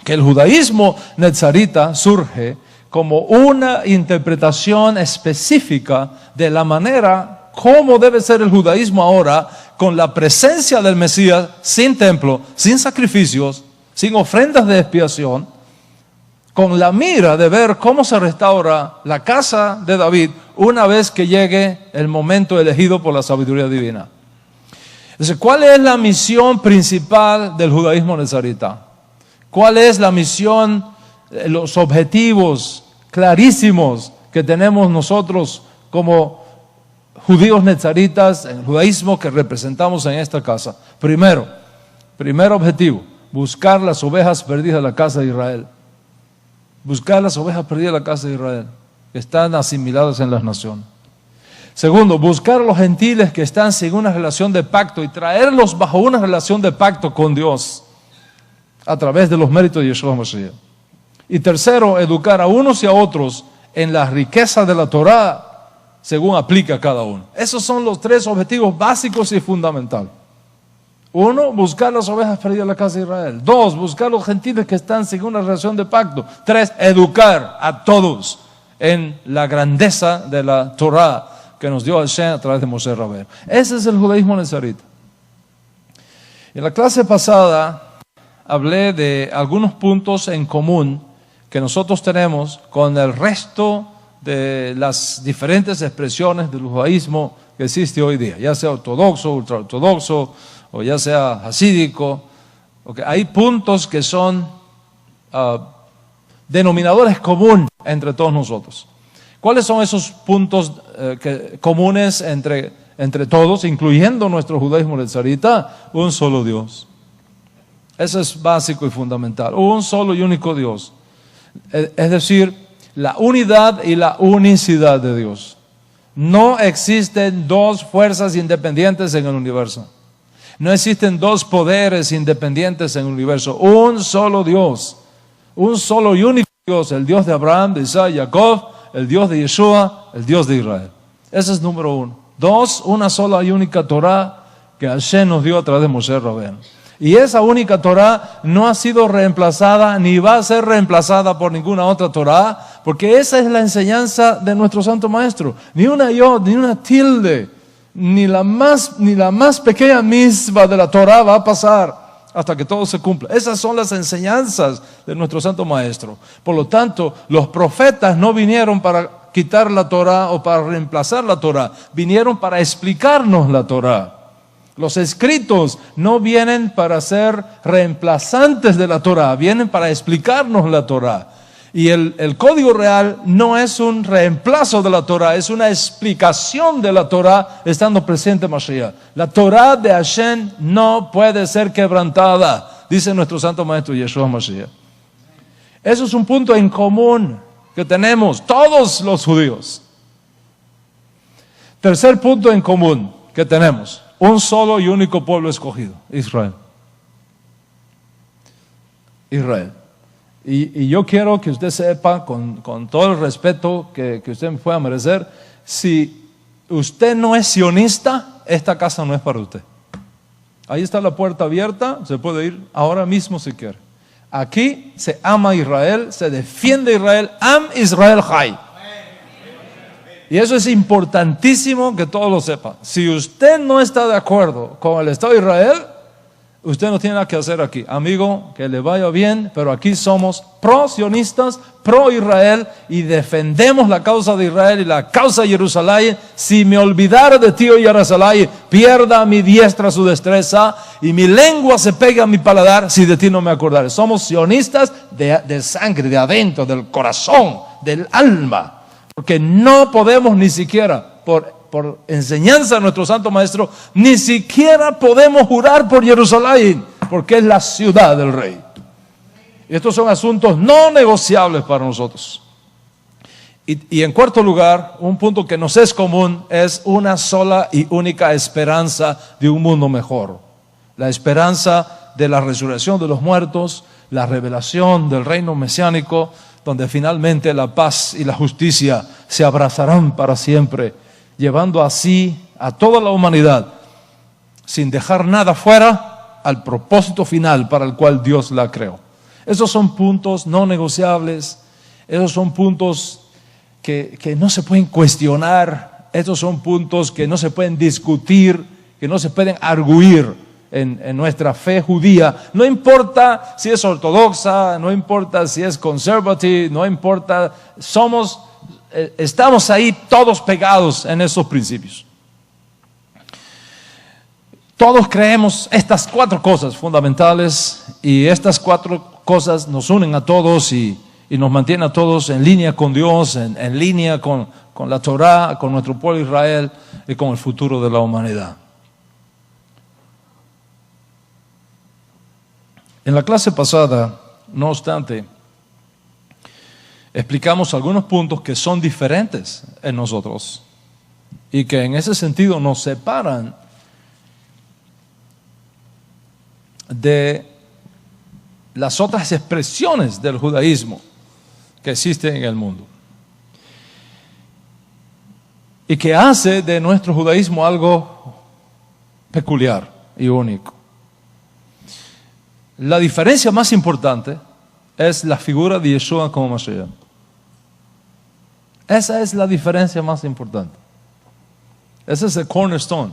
que el judaísmo nezarita surge como una interpretación específica de la manera como debe ser el judaísmo ahora, con la presencia del Mesías, sin templo, sin sacrificios, sin ofrendas de expiación, con la mira de ver cómo se restaura la casa de David una vez que llegue el momento elegido por la sabiduría divina. Entonces, ¿cuál es la misión principal del judaísmo nezarita? ¿Cuál es la misión, los objetivos clarísimos que tenemos nosotros como judíos nezaritas, en el judaísmo que representamos en esta casa? Primer objetivo, buscar las ovejas perdidas de la casa de Israel. Buscar las ovejas perdidas de la casa de Israel, que están asimiladas en las naciones. Segundo, buscar a los gentiles que están sin una relación de pacto y traerlos bajo una relación de pacto con Dios a través de los méritos de Yeshua Mashiach. Y tercero, educar a unos y a otros en la riqueza de la Torah según aplica a cada uno. Esos son los 3 objetivos básicos y fundamentales. 1, buscar las ovejas perdidas de la casa de Israel. 2, buscar a los gentiles que están sin una relación de pacto. 3, educar a todos en la grandeza de la Torah que nos dio Hashem a través de Moshe Rabbeinu. Ese es el judaísmo nezarita. En la clase pasada hablé de algunos puntos en común que nosotros tenemos con el resto de las diferentes expresiones del judaísmo que existe hoy día, ya sea ortodoxo, ultraortodoxo, o ya sea hasídico. Okay. Hay puntos que son denominadores comunes entre todos nosotros. ¿Cuáles son esos puntos comunes entre todos, incluyendo nuestro judaísmo nezarita? Un solo Dios. Eso es básico y fundamental. Un solo y único Dios. Es decir, la unidad y la unicidad de Dios. No existen dos fuerzas independientes en el universo. No existen dos poderes independientes en el universo. Un solo Dios. Un solo y único Dios. El Dios de Abraham, de Isaac, de Jacob. El Dios de Yeshua. El Dios de Israel. Ese es número uno. Dos, una sola y única Torah que Hashem nos dio a través de Moshe Rabbeinu. Y esa única Torah no ha sido reemplazada ni va a ser reemplazada por ninguna otra Torah, porque esa es la enseñanza de nuestro Santo Maestro. Ni una yod, ni una tilde, ni la más pequeña misma de la Torah va a pasar hasta que todo se cumpla. Esas son las enseñanzas de nuestro Santo Maestro. Por lo tanto, los profetas no vinieron para quitar la Torah o para reemplazar la Torah, vinieron para explicarnos la Torah. Los escritos no vienen para ser reemplazantes de la Torah, vienen para explicarnos la Torah. Y el código real no es un reemplazo de la Torah, es una explicación de la Torah estando presente Mashiach. La Torah de Hashem no puede ser quebrantada, dice nuestro Santo Maestro Yeshua Mashiach. Eso es un punto en común que tenemos todos los judíos. Tercer punto en común que tenemos. Un solo y único pueblo escogido, Israel. Israel. Y yo quiero que usted sepa, con todo el respeto que usted me pueda merecer, si usted no es sionista, esta casa no es para usted. Ahí está la puerta abierta, se puede ir ahora mismo si quiere. Aquí se ama a Israel, se defiende a Israel, am Israel Chai. Y eso es importantísimo que todos lo sepan. Si usted no está de acuerdo con el Estado de Israel, usted no tiene nada que hacer aquí. Amigo, que le vaya bien, pero aquí somos pro-sionistas, pro-Israel y defendemos la causa de Israel y la causa de Jerusalén. Si me olvidara de ti, oh Jerusalén, pierda mi diestra su destreza y mi lengua se pega a mi paladar si de ti no me acordare. Somos sionistas de sangre, de adentro, del corazón, del alma. Porque no podemos ni siquiera, por enseñanza de nuestro Santo Maestro, ni siquiera podemos jurar por Jerusalén, porque es la ciudad del Rey. Y estos son asuntos no negociables para nosotros. Y en cuarto lugar, un punto que nos es común es una sola y única esperanza de un mundo mejor. La esperanza de la resurrección de los muertos, la revelación del reino mesiánico, donde finalmente la paz y la justicia se abrazarán para siempre, llevando así a toda la humanidad, sin dejar nada fuera, al propósito final para el cual Dios la creó. Esos son puntos no negociables, esos son puntos que no se pueden cuestionar, esos son puntos que no se pueden discutir, que no se pueden arguir. En nuestra fe judía, no importa si es ortodoxa, no importa si es conservative, no importa, estamos ahí todos pegados en esos principios. Todos creemos estas cuatro cosas fundamentales y estas cuatro cosas nos unen a todos y nos mantienen a todos en línea con Dios, en línea con la Torah, con nuestro pueblo Israel y con el futuro de la humanidad. En la clase pasada, no obstante, explicamos algunos puntos que son diferentes en nosotros y que en ese sentido nos separan de las otras expresiones del judaísmo que existen en el mundo y que hace de nuestro judaísmo algo peculiar y único. La diferencia más importante es la figura de Yeshua como Mashiach. Esa es la diferencia más importante. Ese es el cornerstone.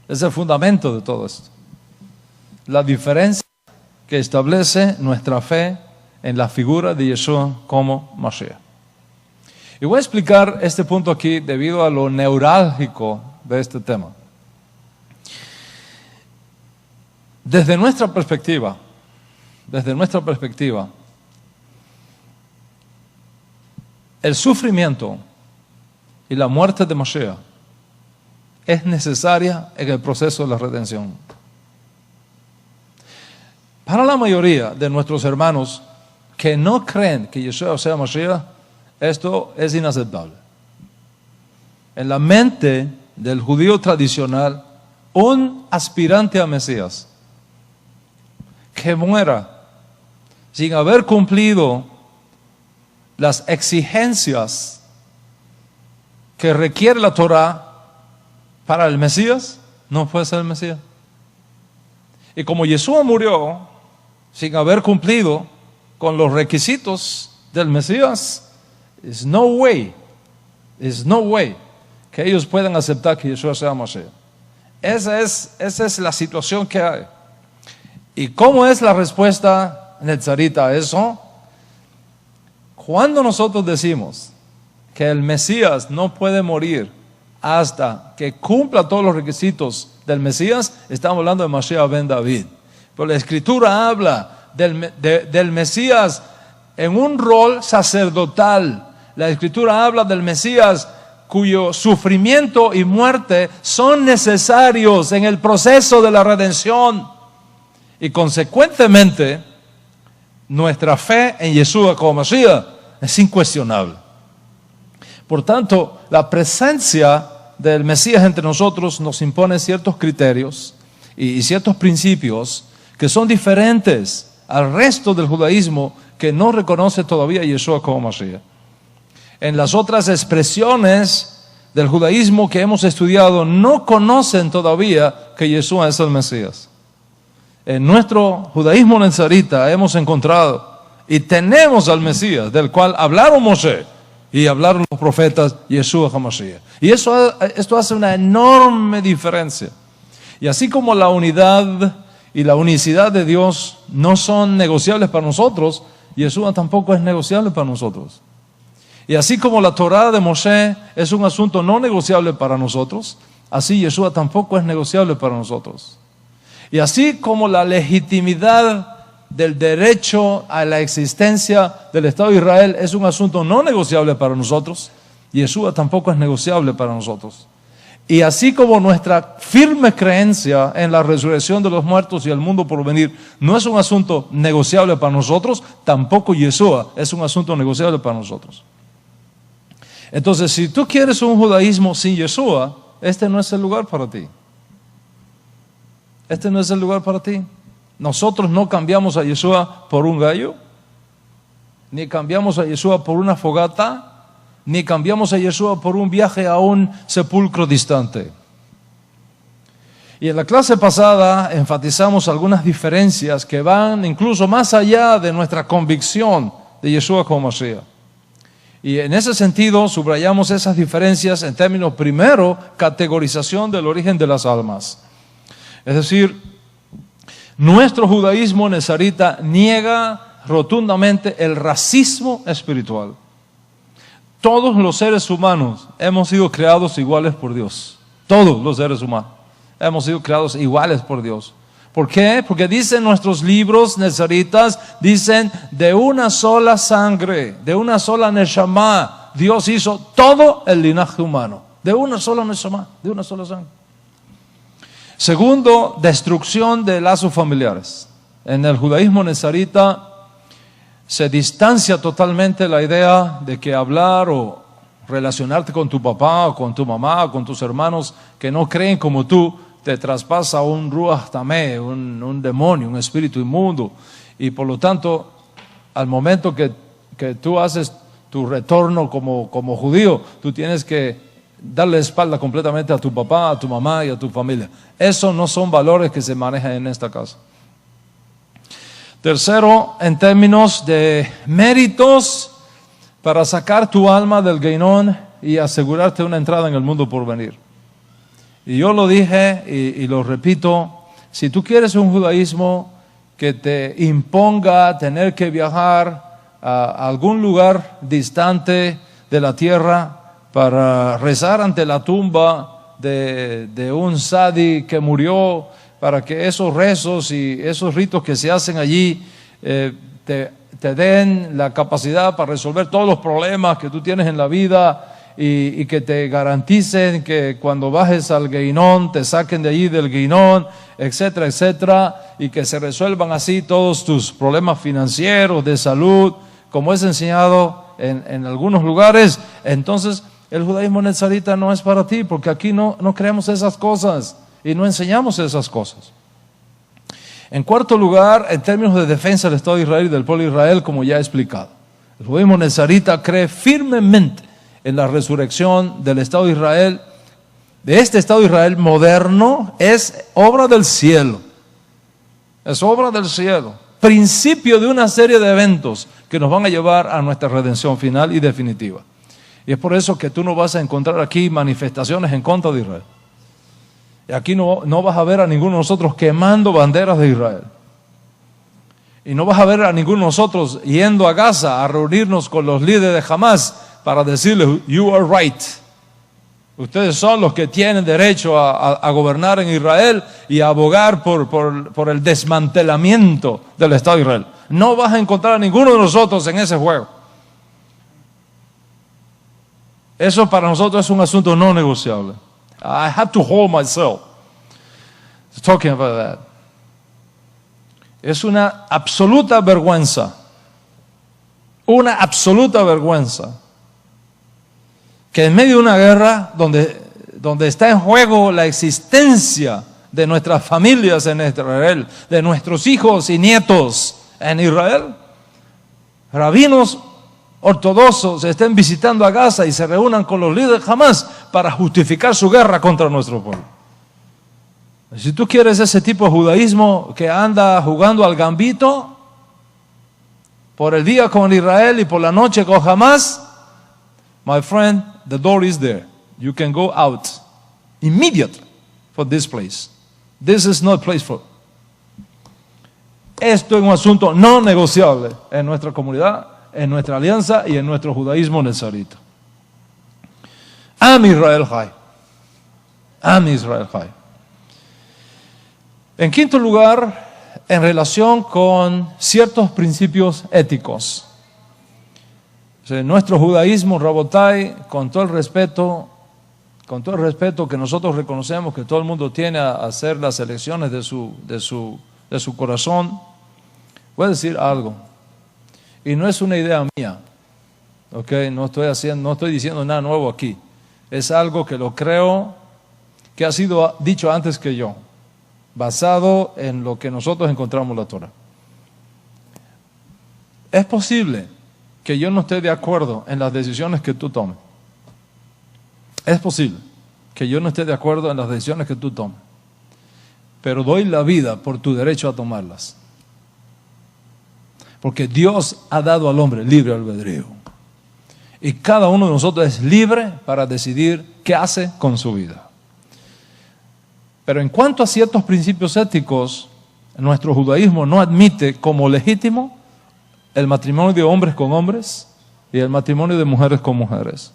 Es el fundamento de todo esto. La diferencia que establece nuestra fe en la figura de Yeshua como Mashiach. Y voy a explicar este punto aquí debido a lo neurálgico de este tema. Desde nuestra perspectiva, el sufrimiento y la muerte de Mashiach es necesaria en el proceso de la redención. Para la mayoría de nuestros hermanos que no creen que Yeshua sea Mashiach, esto es inaceptable. en la mente del judío tradicional un aspirante a Mesías que muera sin haber cumplido las exigencias que requiere la Torá para el Mesías, no puede ser el Mesías. Y como Yeshua murió sin haber cumplido con los requisitos del Mesías, there's no way que ellos puedan aceptar que Yeshua sea Mashiach. Esa es la situación que hay. ¿Y cómo es la respuesta netzarita a eso? Cuando nosotros decimos que el Mesías no puede morir hasta que cumpla todos los requisitos del Mesías, estamos hablando de Mashiach ben David. Pero la Escritura habla del Mesías en un rol sacerdotal. La Escritura habla del Mesías cuyo sufrimiento y muerte son necesarios en el proceso de la redención. Y consecuentemente, nuestra fe en Yeshua como Mashiach es incuestionable. Por tanto, la presencia del Mesías entre nosotros nos impone ciertos criterios y ciertos principios que son diferentes al resto del judaísmo que no reconoce todavía a Yeshua como Mashiach. En las otras expresiones del judaísmo que hemos estudiado no conocen todavía que Yeshua es el Mesías. En nuestro judaísmo nazarita hemos encontrado y tenemos al Mesías, del cual hablaron Moshe y hablaron los profetas, Yeshua HaMashiach. Y esto hace una enorme diferencia. Y así como la unidad y la unicidad de Dios no son negociables para nosotros, Yeshua tampoco es negociable para nosotros. Y así como la Torá de Moshe es un asunto no negociable para nosotros, así Yeshua tampoco es negociable para nosotros. Y así como la legitimidad del derecho a la existencia del Estado de Israel es un asunto no negociable para nosotros, Yeshua tampoco es negociable para nosotros. Y así como nuestra firme creencia en la resurrección de los muertos y el mundo por venir no es un asunto negociable para nosotros, tampoco Yeshua es un asunto negociable para nosotros. Entonces, si tú quieres un judaísmo sin Yeshua, este no es el lugar para ti. Este no es el lugar para ti. Nosotros no cambiamos a Yeshua por un gallo, ni cambiamos a Yeshua por una fogata, ni cambiamos a Yeshua por un viaje a un sepulcro distante. Y en la clase pasada enfatizamos algunas diferencias que van incluso más allá de nuestra convicción de Yeshua como Mashiach. Y en ese sentido subrayamos esas diferencias en términos, primero, categorización del origen de las almas. Es decir, nuestro judaísmo nezarita niega rotundamente el racismo espiritual. Todos los seres humanos hemos sido creados iguales por Dios. Todos los seres humanos hemos sido creados iguales por Dios. ¿Por qué? Porque dicen nuestros libros nezaritas, dicen de una sola sangre, de una sola neshama, Dios hizo todo el linaje humano. De una sola neshama, de una sola sangre. Segundo, destrucción de lazos familiares. En el judaísmo nezarita se distancia totalmente la idea de que hablar o relacionarte con tu papá o con tu mamá o con tus hermanos que no creen como tú te traspasa un ruach tamé, un demonio, un espíritu inmundo. Y por lo tanto, al momento que tú haces tu retorno como judío, tú tienes que darle espalda completamente a tu papá, a tu mamá y a tu familia. Esos no son valores que se manejan en esta casa. Tercero, en términos de méritos para sacar tu alma del Geinón y asegurarte una entrada en el mundo por venir. Y yo lo dije y lo repito, si tú quieres un judaísmo que te imponga tener que viajar a algún lugar distante de la tierra para rezar ante la tumba de un sadi que murió, para que esos rezos y esos ritos que se hacen allí te den la capacidad para resolver todos los problemas que tú tienes en la vida y que te garanticen que cuando bajes al Geinón te saquen de allí del Geinón, etcétera, etcétera, y que se resuelvan así todos tus problemas financieros, de salud, como es enseñado en algunos lugares. Entonces el judaísmo nazarita no es para ti, porque aquí no creemos esas cosas y no enseñamos esas cosas. En cuarto lugar, en términos de defensa del Estado de Israel y del pueblo de Israel, como ya he explicado, el judaísmo nazarita cree firmemente en la resurrección del Estado de Israel. De este Estado de Israel moderno es obra del cielo. Es obra del cielo. Principio de una serie de eventos que nos van a llevar a nuestra redención final y definitiva. Y es por eso que tú no vas a encontrar aquí manifestaciones en contra de Israel. Y aquí no vas a ver a ninguno de nosotros quemando banderas de Israel. Y no vas a ver a ninguno de nosotros yendo a Gaza a reunirnos con los líderes de Hamas para decirles, you are right. Ustedes son los que tienen derecho a gobernar en Israel y a abogar por el desmantelamiento del Estado de Israel. No vas a encontrar a ninguno de nosotros en ese juego. Eso para nosotros es un asunto no negociable. I have to hold myself talking about that. Es una absoluta vergüenza. Una absoluta vergüenza. Que en medio de una guerra donde está en juego la existencia de nuestras familias en Israel, de nuestros hijos y nietos en Israel, rabinos ortodoxos estén visitando a Gaza y se reúnan con los líderes Hamas para justificar su guerra contra nuestro pueblo. Si tú quieres ese tipo de judaísmo que anda jugando al gambito, por el día con Israel y por la noche con Hamas, my friend, the door is there. You can go out immediately for this place. This is not a place for. Esto es un asunto no negociable en nuestra comunidad, en nuestra alianza y en nuestro judaísmo nazarita. Am Israel Chai. Am Israel Chai. En quinto lugar, en relación con ciertos principios éticos. Nuestro judaísmo, Rabotai, con todo el respeto que nosotros reconocemos que todo el mundo tiene a hacer las elecciones de su corazón, voy a decir algo. Y no es una idea mía, ¿okay? No estoy diciendo nada nuevo aquí. Es algo que lo creo, que ha sido dicho antes que yo, basado en lo que nosotros encontramos en la Torah. Es posible que yo no esté de acuerdo en las decisiones que tú tomes. Es posible que yo no esté de acuerdo en las decisiones que tú tomes, pero doy la vida por tu derecho a tomarlas. Porque Dios ha dado al hombre libre albedrío. Y cada uno de nosotros es libre para decidir qué hace con su vida. Pero en cuanto a ciertos principios éticos, nuestro judaísmo no admite como legítimo el matrimonio de hombres con hombres y el matrimonio de mujeres con mujeres.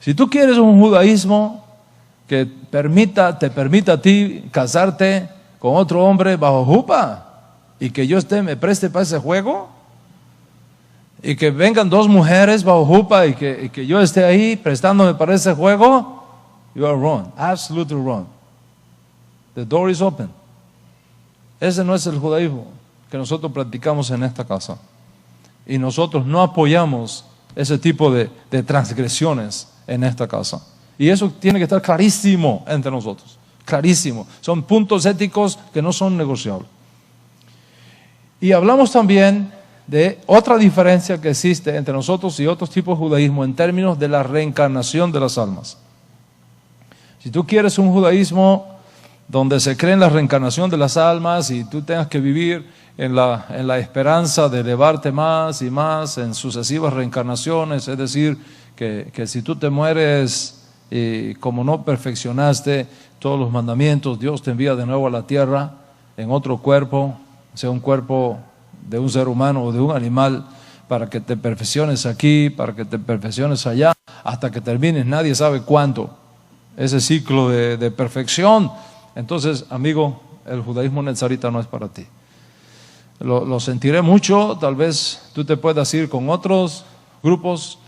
Si tú quieres un judaísmo que te permita a ti casarte con otro hombre bajo jupa y que yo me preste para ese juego y que vengan dos mujeres bajo jupa y que yo esté ahí prestándome para ese juego, you are wrong, absolutely wrong. The door is open. Ese no es el judaísmo que nosotros practicamos en esta casa. Y nosotros no apoyamos ese tipo de transgresiones en esta casa. Y eso tiene que estar clarísimo entre nosotros. Clarísimo. Son puntos éticos que no son negociables. Y hablamos también de otra diferencia que existe entre nosotros y otros tipos de judaísmo en términos de la reencarnación de las almas. Si tú quieres un judaísmo donde se cree en la reencarnación de las almas y tú tengas que vivir en la esperanza de elevarte más y más en sucesivas reencarnaciones, es decir, que si tú te mueres y como no perfeccionaste todos los mandamientos, Dios te envía de nuevo a la tierra en otro cuerpo, sea un cuerpo de un ser humano o de un animal, para que te perfecciones aquí, para que te perfecciones allá, hasta que termines, nadie sabe cuánto, ese ciclo de perfección. Entonces, amigo, el judaísmo nazarita no es para ti. Lo sentiré mucho, tal vez tú te puedas ir con otros grupos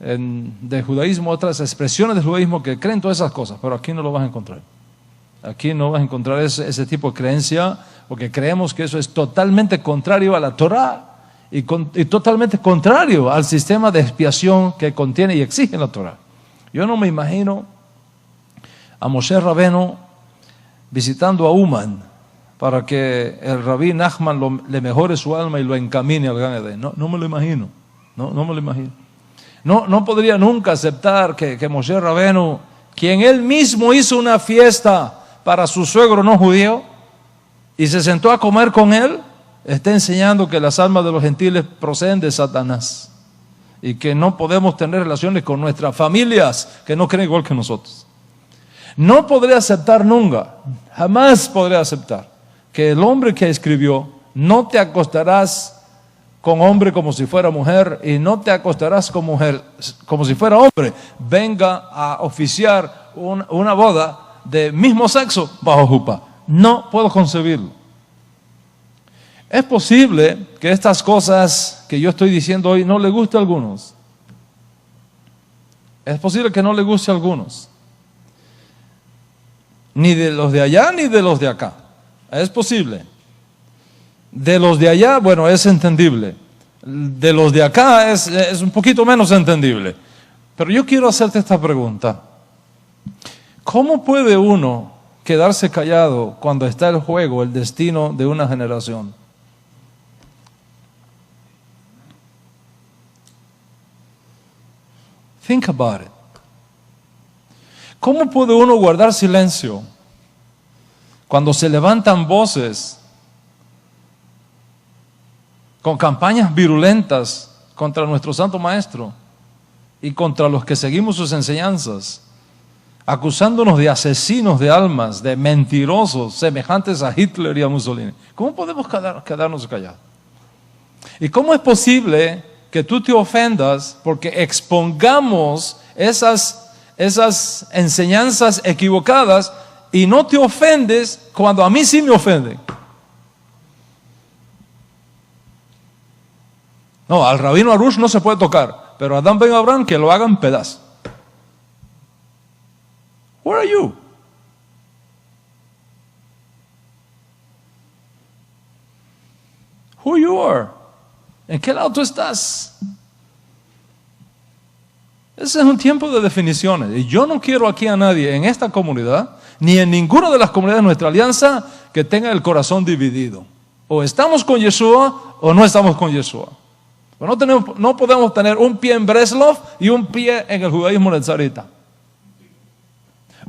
de judaísmo, otras expresiones del judaísmo que creen todas esas cosas, pero aquí no lo vas a encontrar. Aquí no vas a encontrar ese tipo de creencia, porque creemos que eso es totalmente contrario a la Torah y totalmente contrario al sistema de expiación que contiene y exige la Torah. Yo no me imagino a Moshe Rabenu visitando a Uman para que el rabí Nachman le mejore su alma y lo encamine al Gan Eden. No me lo imagino. No me lo imagino. No podría nunca aceptar que Moshe Rabenu, quien él mismo hizo una fiesta para su suegro no judío y se sentó a comer con él, está enseñando que las almas de los gentiles proceden de Satanás y que no podemos tener relaciones con nuestras familias que no creen igual que nosotros. No podré aceptar nunca, jamás podré aceptar que el hombre que escribió: no te acostarás con hombre como si fuera mujer y no te acostarás con mujer como si fuera hombre, venga a oficiar una boda de mismo sexo bajo jupá. No puedo concebirlo. Es posible que estas cosas que yo estoy diciendo hoy no le guste a algunos. Es posible que no le guste a algunos. Ni de los de allá ni de los de acá. Es posible. De los de allá, bueno, es entendible. De los de acá es un poquito menos entendible. Pero yo quiero hacerte esta pregunta. ¿Cómo puede uno quedarse callado cuando está el juego, el destino de una generación? Think about it. ¿Cómo puede uno guardar silencio cuando se levantan voces con campañas virulentas contra nuestro Santo Maestro y contra los que seguimos sus enseñanzas, acusándonos de asesinos de almas, de mentirosos semejantes a Hitler y a Mussolini? ¿Cómo podemos quedarnos callados? ¿Y cómo es posible que tú te ofendas porque expongamos esas enseñanzas equivocadas y no te ofendes cuando a mí sí me ofenden? No, al rabino Arush no se puede tocar, pero a Adam Ben Abraham que lo hagan pedazos. Where are you? Who you are? ¿En qué lado tú estás? Ese es un tiempo de definiciones. Y yo no quiero aquí a nadie en esta comunidad, ni en ninguna de las comunidades de nuestra alianza, que tenga el corazón dividido. O estamos con Yeshua o no estamos con Yeshua. No podemos tener un pie en Breslov y un pie en el judaísmo nezarita.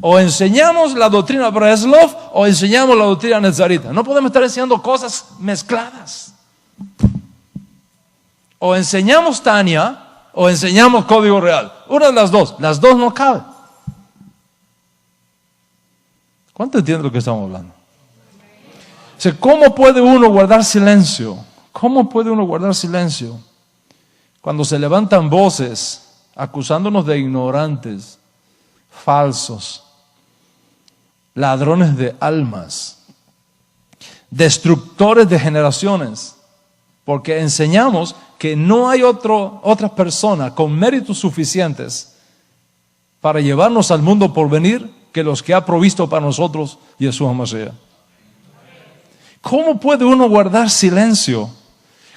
O enseñamos la doctrina Breslov o enseñamos la doctrina nezarita. No podemos estar enseñando cosas mezcladas. O enseñamos Tania o enseñamos código real. Una de las dos no cabe. ¿Cuánto entiende lo que estamos hablando? O sea, ¿cómo puede uno guardar silencio? ¿Cómo puede uno guardar silencio cuando se levantan voces acusándonos de ignorantes, falsos, ladrones de almas, destructores de generaciones? Porque enseñamos que no hay otra persona con méritos suficientes para llevarnos al mundo por venir que los que ha provisto para nosotros Yeshua Mashiach. ¿Cómo puede uno guardar silencio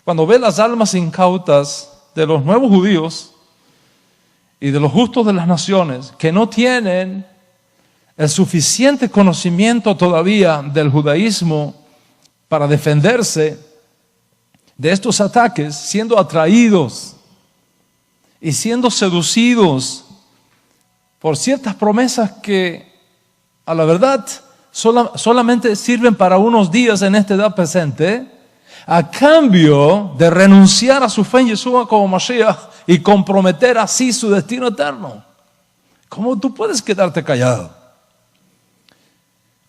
cuando ve las almas incautas de los nuevos judíos y de los justos de las naciones que no tienen el suficiente conocimiento todavía del judaísmo para defenderse de estos ataques, siendo atraídos y siendo seducidos por ciertas promesas que a la verdad solamente sirven para unos días en esta edad presente, a cambio de renunciar a su fe en Yeshua como Mashiach y comprometer así su destino eterno? ¿Cómo tú puedes quedarte callado?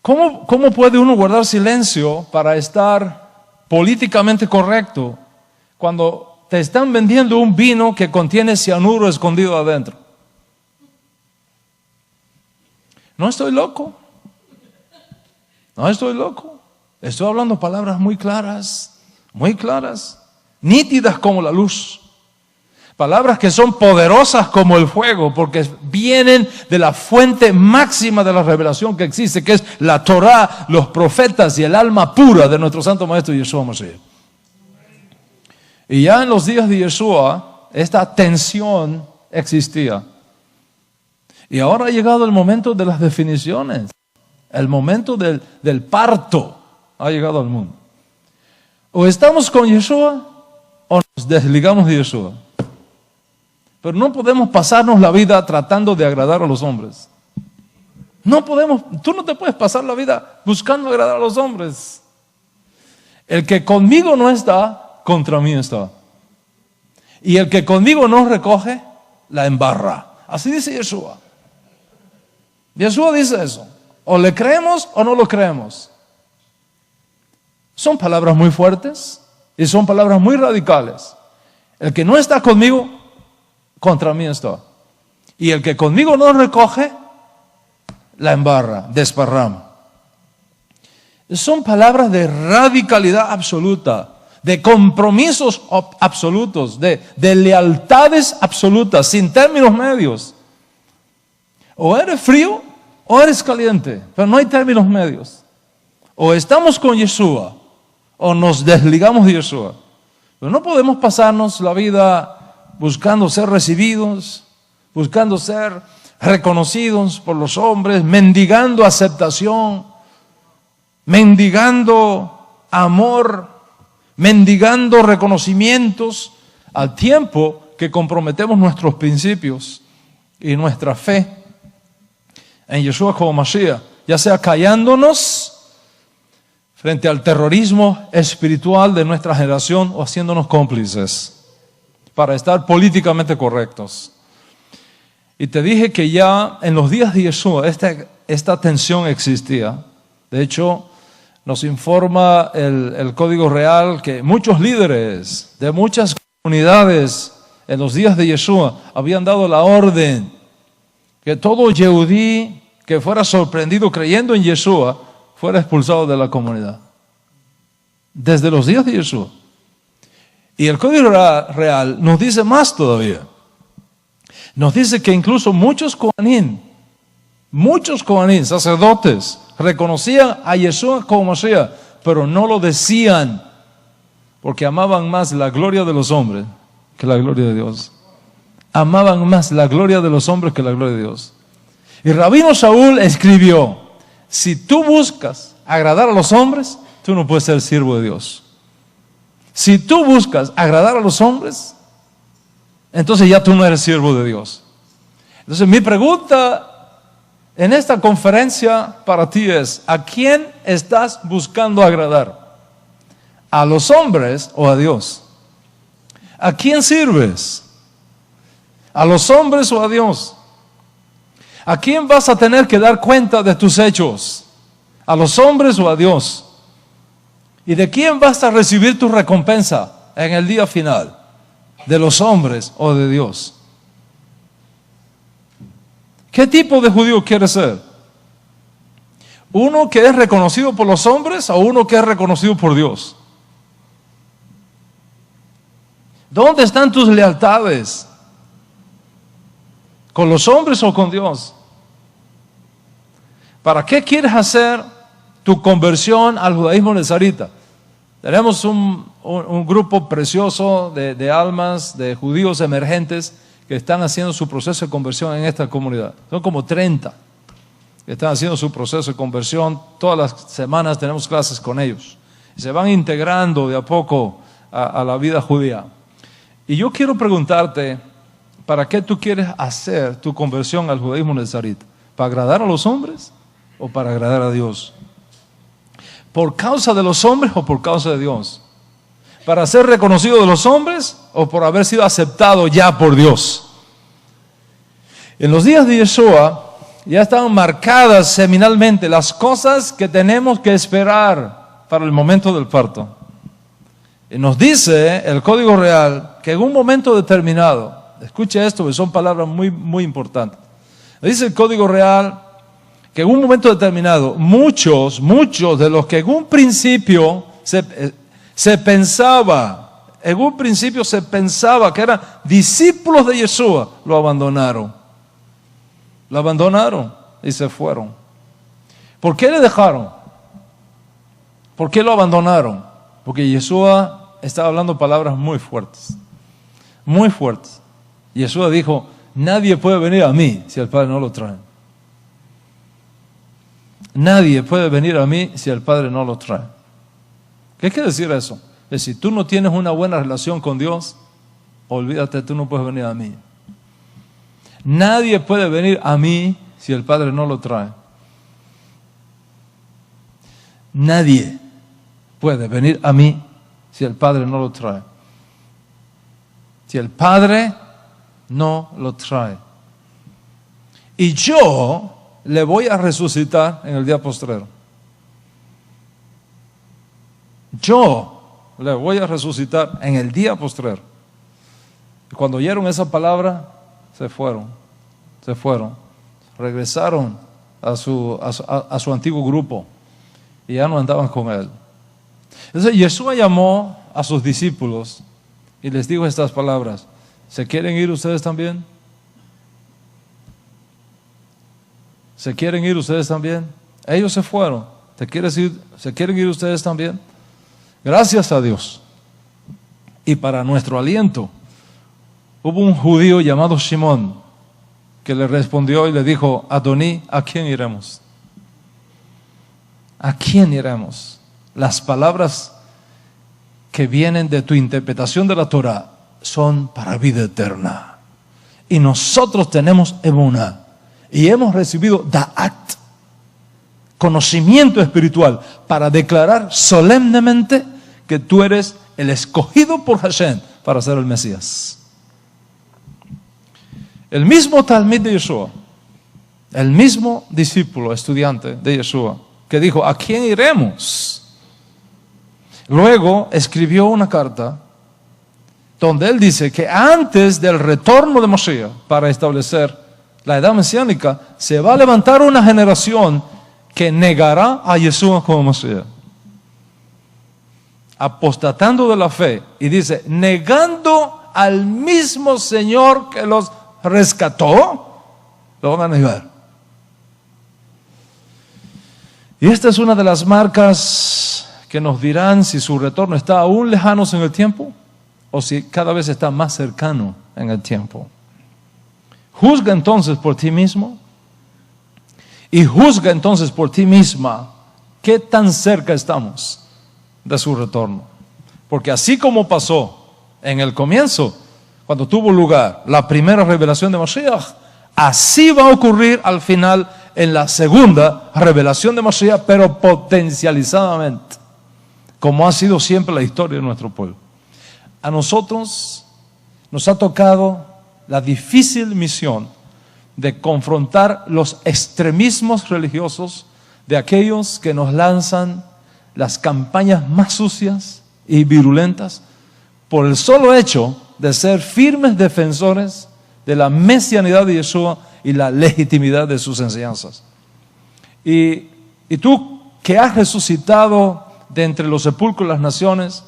¿Cómo puede uno guardar silencio para estar políticamente correcto cuando te están vendiendo un vino que contiene cianuro escondido adentro? No estoy loco. Estoy hablando palabras muy claras, nítidas como la luz. Palabras que son poderosas como el fuego, porque vienen de la fuente máxima de la revelación que existe, que es la Torá, los profetas y el alma pura de nuestro Santo Maestro Yeshua Mashiach. Y ya en los días de Yeshua, esta tensión existía. Y ahora ha llegado el momento de las definiciones. El momento del parto ha llegado al mundo. O estamos con Yeshua o nos desligamos de Yeshua. Pero no podemos pasarnos la vida tratando de agradar a los hombres. No podemos, tú no te puedes pasar la vida buscando agradar a los hombres. El que conmigo no está, contra mí está. Y el que conmigo no recoge, la embarra. Así dice Yeshua. Yeshua dice eso. O le creemos o no lo creemos. Son palabras muy fuertes y son palabras muy radicales. El que no está conmigo, contra mí está. Y el que conmigo no recoge, la embarra, desparrama. Son palabras de radicalidad absoluta, de compromisos absolutos, de lealtades absolutas, sin términos medios. O eres frío o eres caliente, pero no hay términos medios. O estamos con Yeshua o nos desligamos de Yeshua. Pero no podemos pasarnos la vida buscando ser recibidos, buscando ser reconocidos por los hombres, mendigando aceptación, mendigando amor, mendigando reconocimientos, al tiempo que comprometemos nuestros principios y nuestra fe en Yeshua como Mashiach, ya sea callándonos frente al terrorismo espiritual de nuestra generación o haciéndonos cómplices para estar políticamente correctos. Y te dije que ya en los días de Yeshua esta tensión existía. De hecho, nos informa el Código Real que muchos líderes de muchas comunidades en los días de Yeshua habían dado la orden que todo yehudí que fuera sorprendido creyendo en Yeshua fuera expulsado de la comunidad. Desde los días de Yeshua. Y el Código Real nos dice más todavía. Nos dice que incluso muchos Kohanim, sacerdotes, reconocían a Yeshua como Mashiach, pero no lo decían porque amaban más la gloria de los hombres que la gloria de Dios. Amaban más la gloria de los hombres que la gloria de Dios. Y Rabino Shaul escribió: si tú buscas agradar a los hombres, tú no puedes ser siervo de Dios. Si tú buscas agradar a los hombres, entonces ya tú no eres siervo de Dios. Entonces mi pregunta en esta conferencia para ti es: ¿a quién estás buscando agradar? ¿A los hombres o a Dios? ¿A quién sirves? ¿A los hombres o a Dios? ¿A quién vas a tener que dar cuenta de tus hechos? ¿A los hombres o a Dios? ¿Y de quién vas a recibir tu recompensa en el día final? ¿De los hombres o de Dios? ¿Qué tipo de judío quieres ser? ¿Uno que es reconocido por los hombres o uno que es reconocido por Dios? ¿Dónde están tus lealtades? ¿Con los hombres o con Dios? ¿Para qué quieres hacer tu conversión al judaísmo nezarita? Tenemos un grupo precioso de almas, de judíos emergentes que están haciendo su proceso de conversión en esta comunidad. Son como 30 que están haciendo su proceso de conversión. Todas las semanas tenemos clases con ellos. Y se van integrando de a poco a la vida judía. Y yo quiero preguntarte, ¿para qué tú quieres hacer tu conversión al judaísmo nezarita? ¿Para agradar a los hombres o para agradar a Dios? ¿Por causa de los hombres o por causa de Dios? ¿Para ser reconocido de los hombres o por haber sido aceptado ya por Dios? En los días de Yeshua ya estaban marcadas seminalmente las cosas que tenemos que esperar para el momento del parto. Y nos dice el Código Real que en un momento determinado, escuche esto, que son palabras muy, muy importantes. Dice el Código Real que en un momento determinado, muchos de los que en un principio se pensaba que eran discípulos de Yeshua, lo abandonaron. Lo abandonaron y se fueron. ¿Por qué le dejaron? ¿Por qué lo abandonaron? Porque Yeshua estaba hablando palabras muy fuertes. Muy fuertes. Yeshua dijo: nadie puede venir a mí si el Padre no lo trae. Nadie puede venir a mí si el Padre no lo trae. ¿Qué quiere decir eso? Es decir, si tú no tienes una buena relación con Dios, olvídate, tú no puedes venir a mí. Nadie puede venir a mí si el Padre no lo trae. Nadie puede venir a mí si el Padre no lo trae. Si el Padre no lo trae. Y yo le voy a resucitar en el día postrero. Yo le voy a resucitar en el día postrero. Y cuando oyeron esa palabra, se fueron. Regresaron a su antiguo grupo y ya no andaban con él. Entonces Yeshua llamó a sus discípulos y les dijo estas palabras: ¿se quieren ir ustedes también? ¿Se quieren ir ustedes también? Ellos se fueron. ¿Se quieren ir ustedes también? Gracias a Dios. Y para nuestro aliento, hubo un judío llamado Simón que le respondió y le dijo: Adoní, ¿a quién iremos? ¿A quién iremos? Las palabras que vienen de tu interpretación de la Torah son para vida eterna. Y nosotros tenemos emuná y hemos recibido da'at, conocimiento espiritual, para declarar solemnemente que tú eres el escogido por Hashem para ser el Mesías. El mismo Talmid de Yeshua, el mismo discípulo, estudiante de Yeshua, que dijo: ¿a quién iremos? Luego escribió una carta donde él dice que antes del retorno de Mashiach para establecer la edad mesiánica, se va a levantar una generación que negará a Yeshua como Mashiach, apostatando de la fe, y dice, negando al mismo Señor que los rescató, lo van a negar. Y esta es una de las marcas que nos dirán si su retorno está aún lejano en el tiempo o si cada vez está más cercano en el tiempo. Juzga entonces por ti mismo y juzga entonces por ti misma qué tan cerca estamos de su retorno. Porque así como pasó en el comienzo, cuando tuvo lugar la primera revelación de Mashiach, así va a ocurrir al final en la segunda revelación de Mashiach, pero potencializadamente, como ha sido siempre la historia de nuestro pueblo. A nosotros nos ha tocado la difícil misión de confrontar los extremismos religiosos de aquellos que nos lanzan las campañas más sucias y virulentas por el solo hecho de ser firmes defensores de la mesianidad de Yeshua y la legitimidad de sus enseñanzas. Y tú que has resucitado de entre los sepulcros de las naciones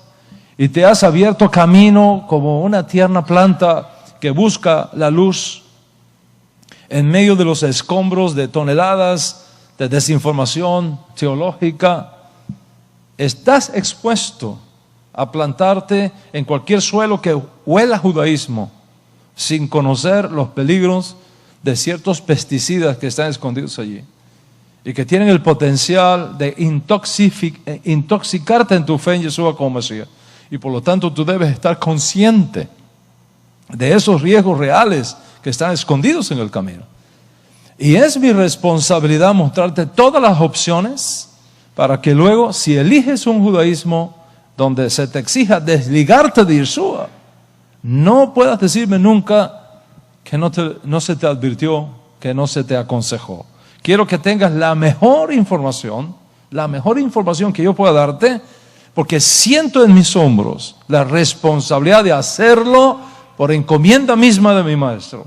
y te has abierto camino como una tierna planta que busca la luz en medio de los escombros de toneladas de desinformación teológica, estás expuesto a plantarte en cualquier suelo que huela a judaísmo sin conocer los peligros de ciertos pesticidas que están escondidos allí y que tienen el potencial de intoxicarte en tu fe en Yeshua como Mesías. Y por lo tanto tú debes estar consciente de esos riesgos reales que están escondidos en el camino. Y es mi responsabilidad mostrarte todas las opciones para que luego, si eliges un judaísmo donde se te exija desligarte de Yeshua, no puedas decirme nunca que no se te advirtió, que no se te aconsejó. Quiero que tengas la mejor información que yo pueda darte, porque siento en mis hombros la responsabilidad de hacerlo por encomienda misma de mi maestro.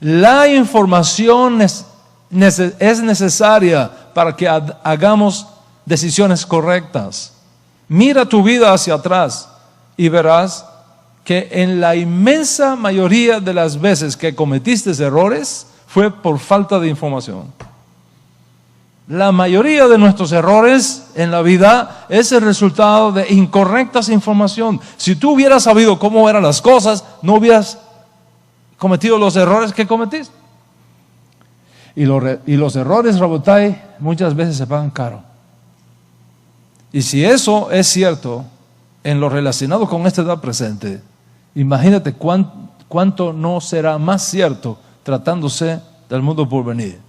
La información es necesaria para que hagamos decisiones correctas. Mira tu vida hacia atrás y verás que en la inmensa mayoría de las veces que cometiste errores fue por falta de información. La mayoría de nuestros errores en la vida es el resultado de incorrectas información. Si tú hubieras sabido cómo eran las cosas, no hubieras cometido los errores que cometiste. Y los errores, Rabotai, muchas veces se pagan caro. Y si eso es cierto en lo relacionado con esta edad presente, imagínate cuánto no será más cierto tratándose del mundo por venir.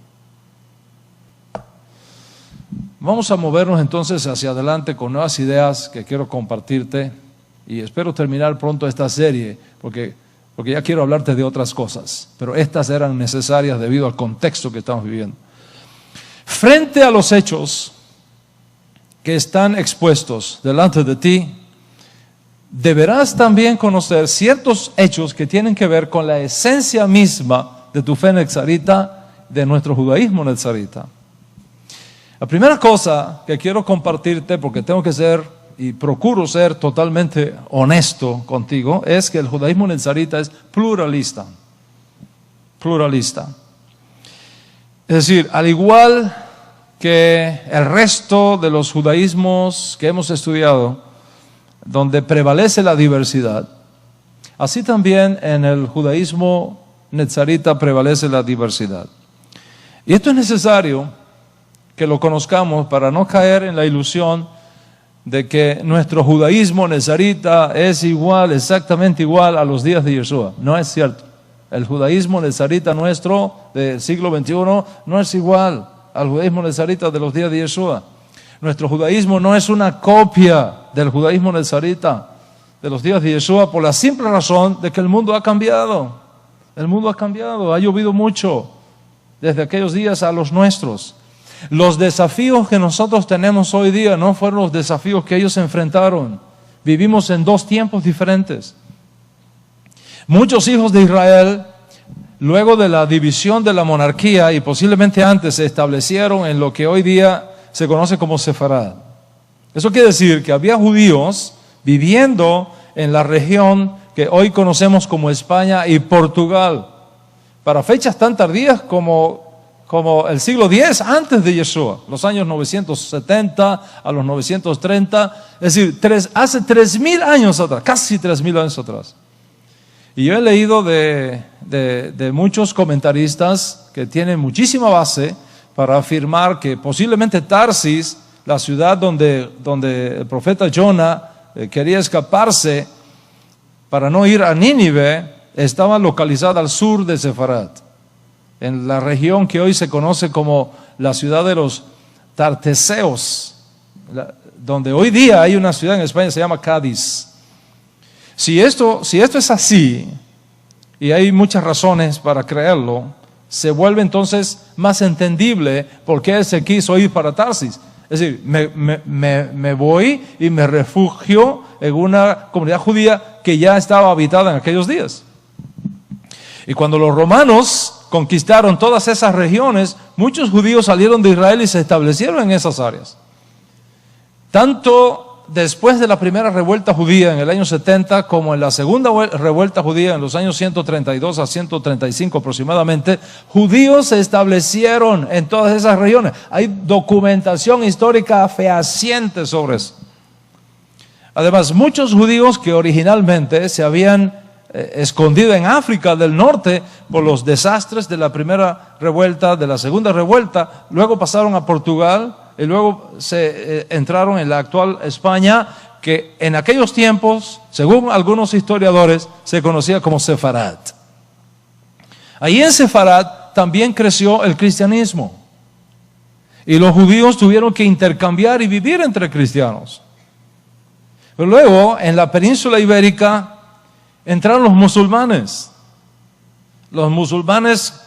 Vamos a movernos entonces hacia adelante con nuevas ideas que quiero compartirte y espero terminar pronto esta serie porque ya quiero hablarte de otras cosas, pero estas eran necesarias debido al contexto que estamos viviendo. Frente a los hechos que están expuestos delante de ti, deberás también conocer ciertos hechos que tienen que ver con la esencia misma de tu fe nezarita, de nuestro judaísmo nezarita. La primera cosa que quiero compartirte, porque tengo que ser y procuro ser totalmente honesto contigo, es que el judaísmo nezarita es pluralista. Pluralista. Es decir, al igual que el resto de los judaísmos que hemos estudiado, donde prevalece la diversidad, así también en el judaísmo nezarita prevalece la diversidad. Y esto es necesario que lo conozcamos para no caer en la ilusión de que nuestro judaísmo nezarita es igual, exactamente igual a los días de Yeshua. No es cierto. El judaísmo nezarita nuestro del siglo XXI no es igual al judaísmo nezarita de los días de Yeshua. Nuestro judaísmo no es una copia del judaísmo nezarita de los días de Yeshua por la simple razón de que el mundo ha cambiado. El mundo ha cambiado, ha llovido mucho desde aquellos días a los nuestros. Los desafíos que nosotros tenemos hoy día no fueron los desafíos que ellos enfrentaron. Vivimos en dos tiempos diferentes. Muchos hijos de Israel, luego de la división de la monarquía y posiblemente antes, se establecieron en lo que hoy día se conoce como Sefarad. Eso quiere decir que había judíos viviendo en la región que hoy conocemos como España y Portugal, para fechas tan tardías como el siglo X antes de Yeshua, los años 970 a los 930, es decir, hace 3.000 años atrás, casi 3.000 años atrás. Y yo he leído de muchos comentaristas que tienen muchísima base para afirmar que posiblemente Tarsis, la ciudad donde el profeta Jonah quería escaparse para no ir a Nínive, estaba localizada al sur de Sefarad, en la región que hoy se conoce como la ciudad de los Tarteseos, donde hoy día hay una ciudad en España que se llama Cádiz. Si esto es así, y hay muchas razones para creerlo, se vuelve entonces más entendible por qué él se quiso ir para Tarsis. Es decir, me voy y me refugio en una comunidad judía que ya estaba habitada en aquellos días. Y cuando los romanos conquistaron todas esas regiones, muchos judíos salieron de Israel y se establecieron en esas áreas. Tanto después de la primera revuelta judía en el año 70, como en la segunda revuelta judía en los años 132 a 135 aproximadamente, judíos se establecieron en todas esas regiones. Hay documentación histórica fehaciente sobre eso. Además, muchos judíos que originalmente se habían escondido en África del Norte por los desastres de la primera revuelta, de la segunda revuelta, luego pasaron a Portugal y luego se entraron en la actual España, que en aquellos tiempos, según algunos historiadores, se conocía como Sefarad. Ahí en Sefarad también creció el cristianismo y los judíos tuvieron que intercambiar y vivir entre cristianos. Pero luego, en la península ibérica, entraron los musulmanes. Los musulmanes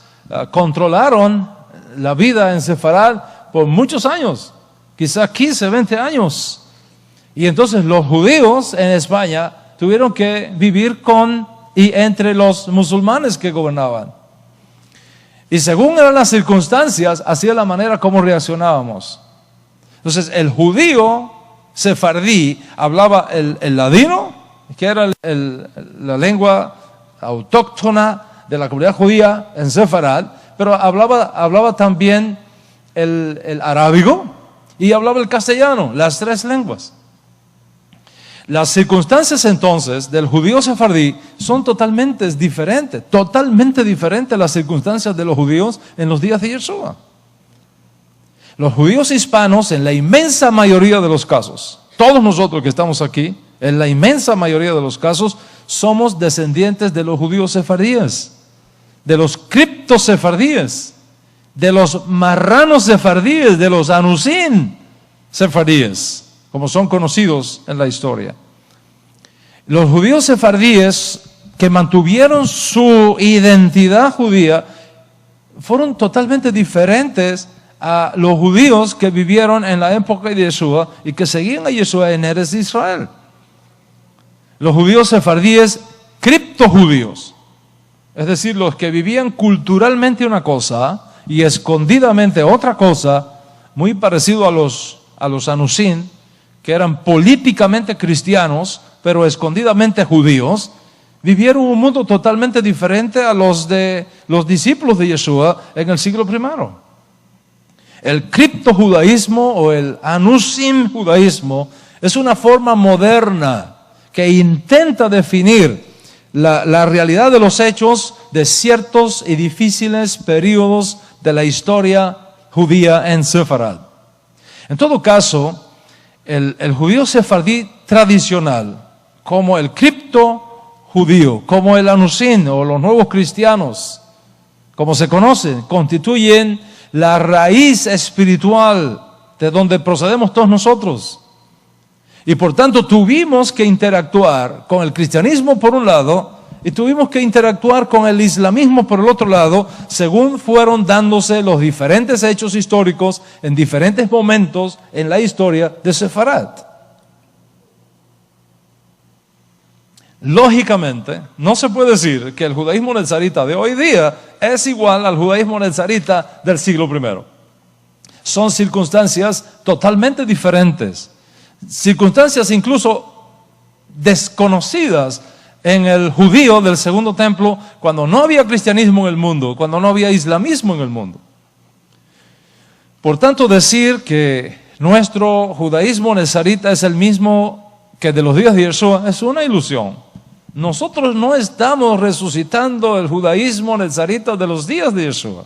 controlaron la vida en Sefarad por muchos años, quizás 15, 20 años. Y entonces los judíos en España tuvieron que vivir con y entre los musulmanes que gobernaban. Y según eran las circunstancias, así es la manera como reaccionábamos. Entonces el judío sefardí hablaba el ladino, que era la lengua autóctona de la comunidad judía en Sefarad, pero hablaba también el arábigo y hablaba el castellano, las tres lenguas. Las circunstancias entonces del judío sefardí son totalmente diferentes a las circunstancias de los judíos en los días de Yeshua. Los judíos hispanos, en la inmensa mayoría de los casos, todos nosotros que estamos aquí, en la inmensa mayoría de los casos, somos descendientes de los judíos sefardíes, de los criptos sefardíes, de los marranos sefardíes, de los anusín sefardíes, como son conocidos en la historia. Los judíos sefardíes que mantuvieron su identidad judía fueron totalmente diferentes a los judíos que vivieron en la época de Yeshua y que seguían a Yeshua en Eretz de Israel. Los judíos sefardíes criptojudíos, es decir, los que vivían culturalmente una cosa y escondidamente otra cosa, muy parecido a los anusín, que eran políticamente cristianos, pero escondidamente judíos, vivieron un mundo totalmente diferente a los de los discípulos de Yeshua en el siglo I. El criptojudaísmo o el anusim judaísmo es una forma moderna que intenta definir la realidad de los hechos de ciertos y difíciles periodos de la historia judía en Sefarad. En todo caso, el judío sefardí tradicional, como el cripto judío, como el anusín o los nuevos cristianos, como se conocen, constituyen la raíz espiritual de donde procedemos todos nosotros. Y por tanto tuvimos que interactuar con el cristianismo por un lado y tuvimos que interactuar con el islamismo por el otro lado, según fueron dándose los diferentes hechos históricos en diferentes momentos en la historia de Sefarad. Lógicamente, no se puede decir que el judaísmo nezarita de hoy día es igual al judaísmo nezarita del siglo I. Son circunstancias totalmente diferentes, circunstancias incluso desconocidas en el judío del segundo templo, cuando no había cristianismo en el mundo, cuando no había islamismo en el mundo. Por tanto, decir que nuestro judaísmo nezarita es el mismo que de los días de Yeshua es una ilusión. Nosotros no estamos resucitando el judaísmo nezarita de los días de Yeshua.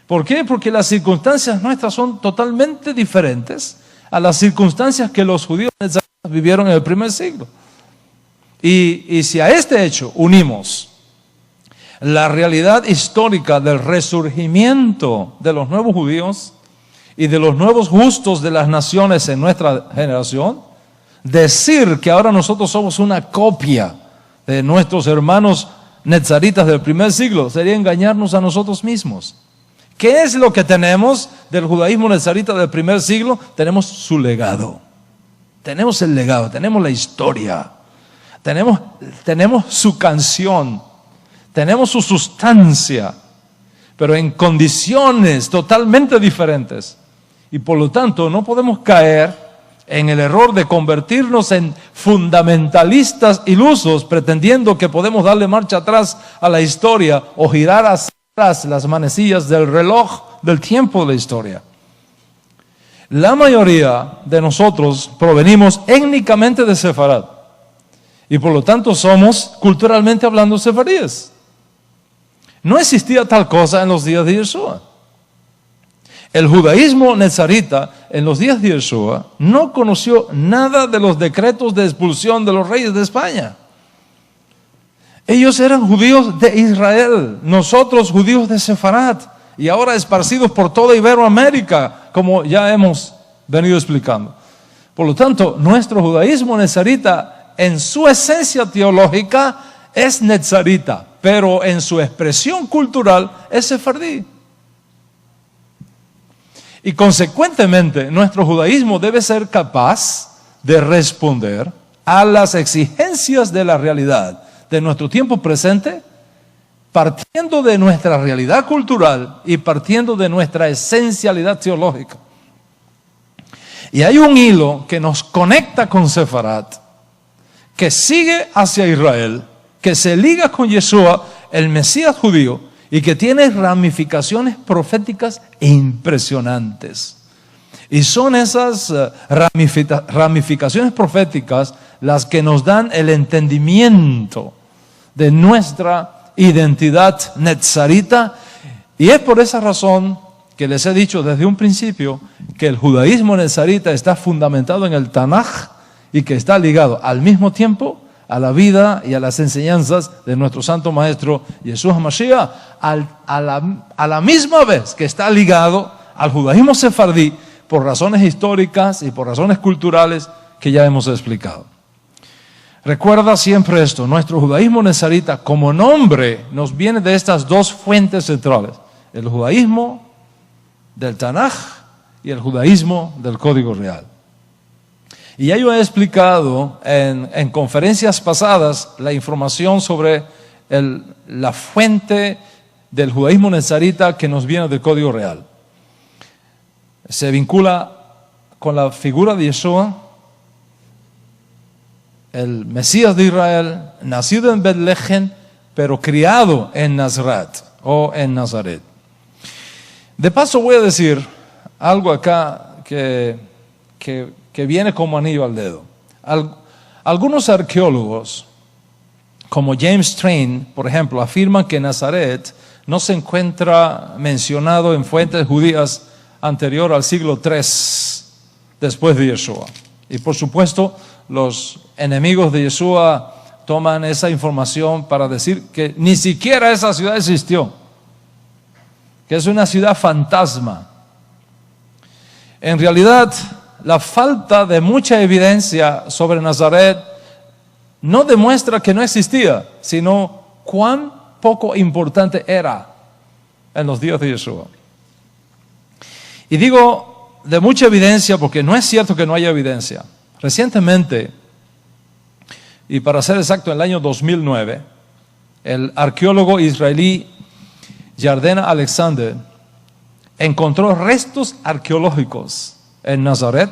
¿Por qué? Porque las circunstancias nuestras son totalmente diferentes a las circunstancias que los judíos nezaritas vivieron en el primer siglo. Y si a este hecho unimos la realidad histórica del resurgimiento de los nuevos judíos y de los nuevos justos de las naciones en nuestra generación, decir que ahora nosotros somos una copia de nuestros hermanos nezaritas del primer siglo sería engañarnos a nosotros mismos. ¿Qué es lo que tenemos del judaísmo nezarita del primer siglo? Tenemos su legado. Tenemos el legado, tenemos la historia. Tenemos su canción, tenemos su sustancia, pero en condiciones totalmente diferentes. Y por lo tanto no podemos caer en el error de convertirnos en fundamentalistas ilusos, pretendiendo que podemos darle marcha atrás a la historia o girar hacia atrás las manecillas del reloj del tiempo de la historia. La mayoría de nosotros provenimos étnicamente de Sefarad. Y por lo tanto somos, culturalmente hablando, sefardíes. No existía tal cosa en los días de Yeshua. El judaísmo nezarita en los días de Yeshua no conoció nada de los decretos de expulsión de los reyes de España. Ellos eran judíos de Israel, nosotros judíos de Sefarad, y ahora esparcidos por toda Iberoamérica, como ya hemos venido explicando. Por lo tanto, nuestro judaísmo nezarita en su esencia teológica es nezarita, pero en su expresión cultural es sefardí. Y consecuentemente, nuestro judaísmo debe ser capaz de responder a las exigencias de la realidad de nuestro tiempo presente, partiendo de nuestra realidad cultural y partiendo de nuestra esencialidad teológica. Y hay un hilo que nos conecta con Sefarad, que sigue hacia Israel, que se liga con Yeshua, el Mesías judío, y que tiene ramificaciones proféticas impresionantes. Y son esas ramificaciones proféticas las que nos dan el entendimiento de nuestra identidad netzarita. Y es por esa razón que les he dicho desde un principio que el judaísmo netzarita está fundamentado en el Tanaj y que está ligado al mismo tiempo a la vida y a las enseñanzas de nuestro santo maestro Yeshua HaMashiach, a la misma vez que está ligado al judaísmo sefardí por razones históricas y por razones culturales que ya hemos explicado. Recuerda siempre esto, nuestro judaísmo nezarita como nombre nos viene de estas dos fuentes centrales, el judaísmo del Tanaj y el judaísmo del Código Real. Y ya yo he explicado en conferencias pasadas la información sobre la fuente del judaísmo nezarita que nos viene del Código Real. Se vincula con la figura de Yeshua, el Mesías de Israel, nacido en Betlehem, pero criado en Nazaret o en Nazaret. De paso voy a decir algo acá que viene como anillo al dedo. Algunos arqueólogos, como James Train, por ejemplo, afirman que Nazaret no se encuentra mencionado en fuentes judías anterior al siglo III después de Yeshua. Y por supuesto, los enemigos de Yeshua toman esa información para decir que ni siquiera esa ciudad existió, que es una ciudad fantasma. En realidad, la falta de mucha evidencia sobre Nazaret no demuestra que no existía, sino cuán poco importante era en los días de Yeshua. Y digo de mucha evidencia porque no es cierto que no haya evidencia. Recientemente, y para ser exacto en el año 2009, el arqueólogo israelí Yardena Alexander encontró restos arqueológicos en Nazaret,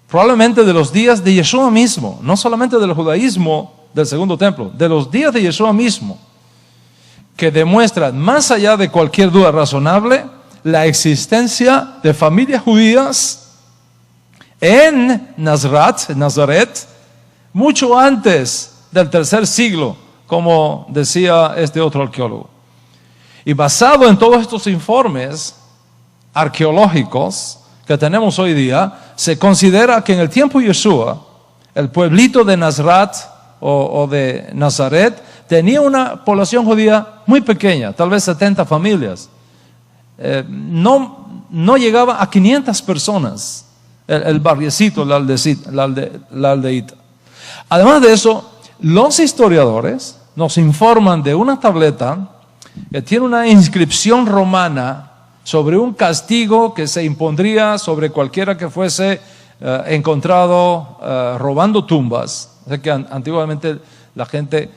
probablemente de los días de Yeshua mismo, no solamente del judaísmo del segundo templo, de los días de Yeshua mismo, que demuestran, más allá de cualquier duda razonable, la existencia de familias judías en Nazaret, mucho antes del tercer siglo, como decía este otro arqueólogo. Y basado en todos estos informes arqueológicos que tenemos hoy día, se considera que en el tiempo de Yeshua, el pueblito de Nazaret o de Nazaret tenía una población judía muy pequeña, tal vez 70 familias. No llegaba a 500 personas el barriecito, la aldeíta. Además de eso, los historiadores nos informan de una tableta que tiene una inscripción romana sobre un castigo que se impondría sobre cualquiera que fuese encontrado robando tumbas. O sea que antiguamente la gente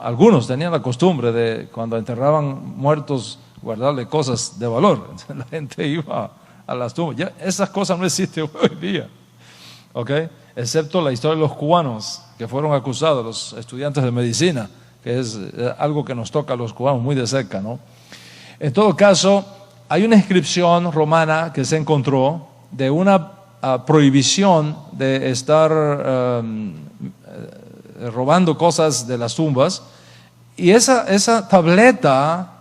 algunos tenían la costumbre de cuando enterraban muertos guardarle cosas de valor. La gente iba a las tumbas. Ya esas cosas no existen hoy día, ¿ok? Excepto la historia de los cubanos que fueron acusados, los estudiantes de medicina, que es algo que nos toca a los cubanos muy de cerca, ¿no? En todo caso, hay una inscripción romana que se encontró de una prohibición de estar robando cosas de las tumbas, y esa tableta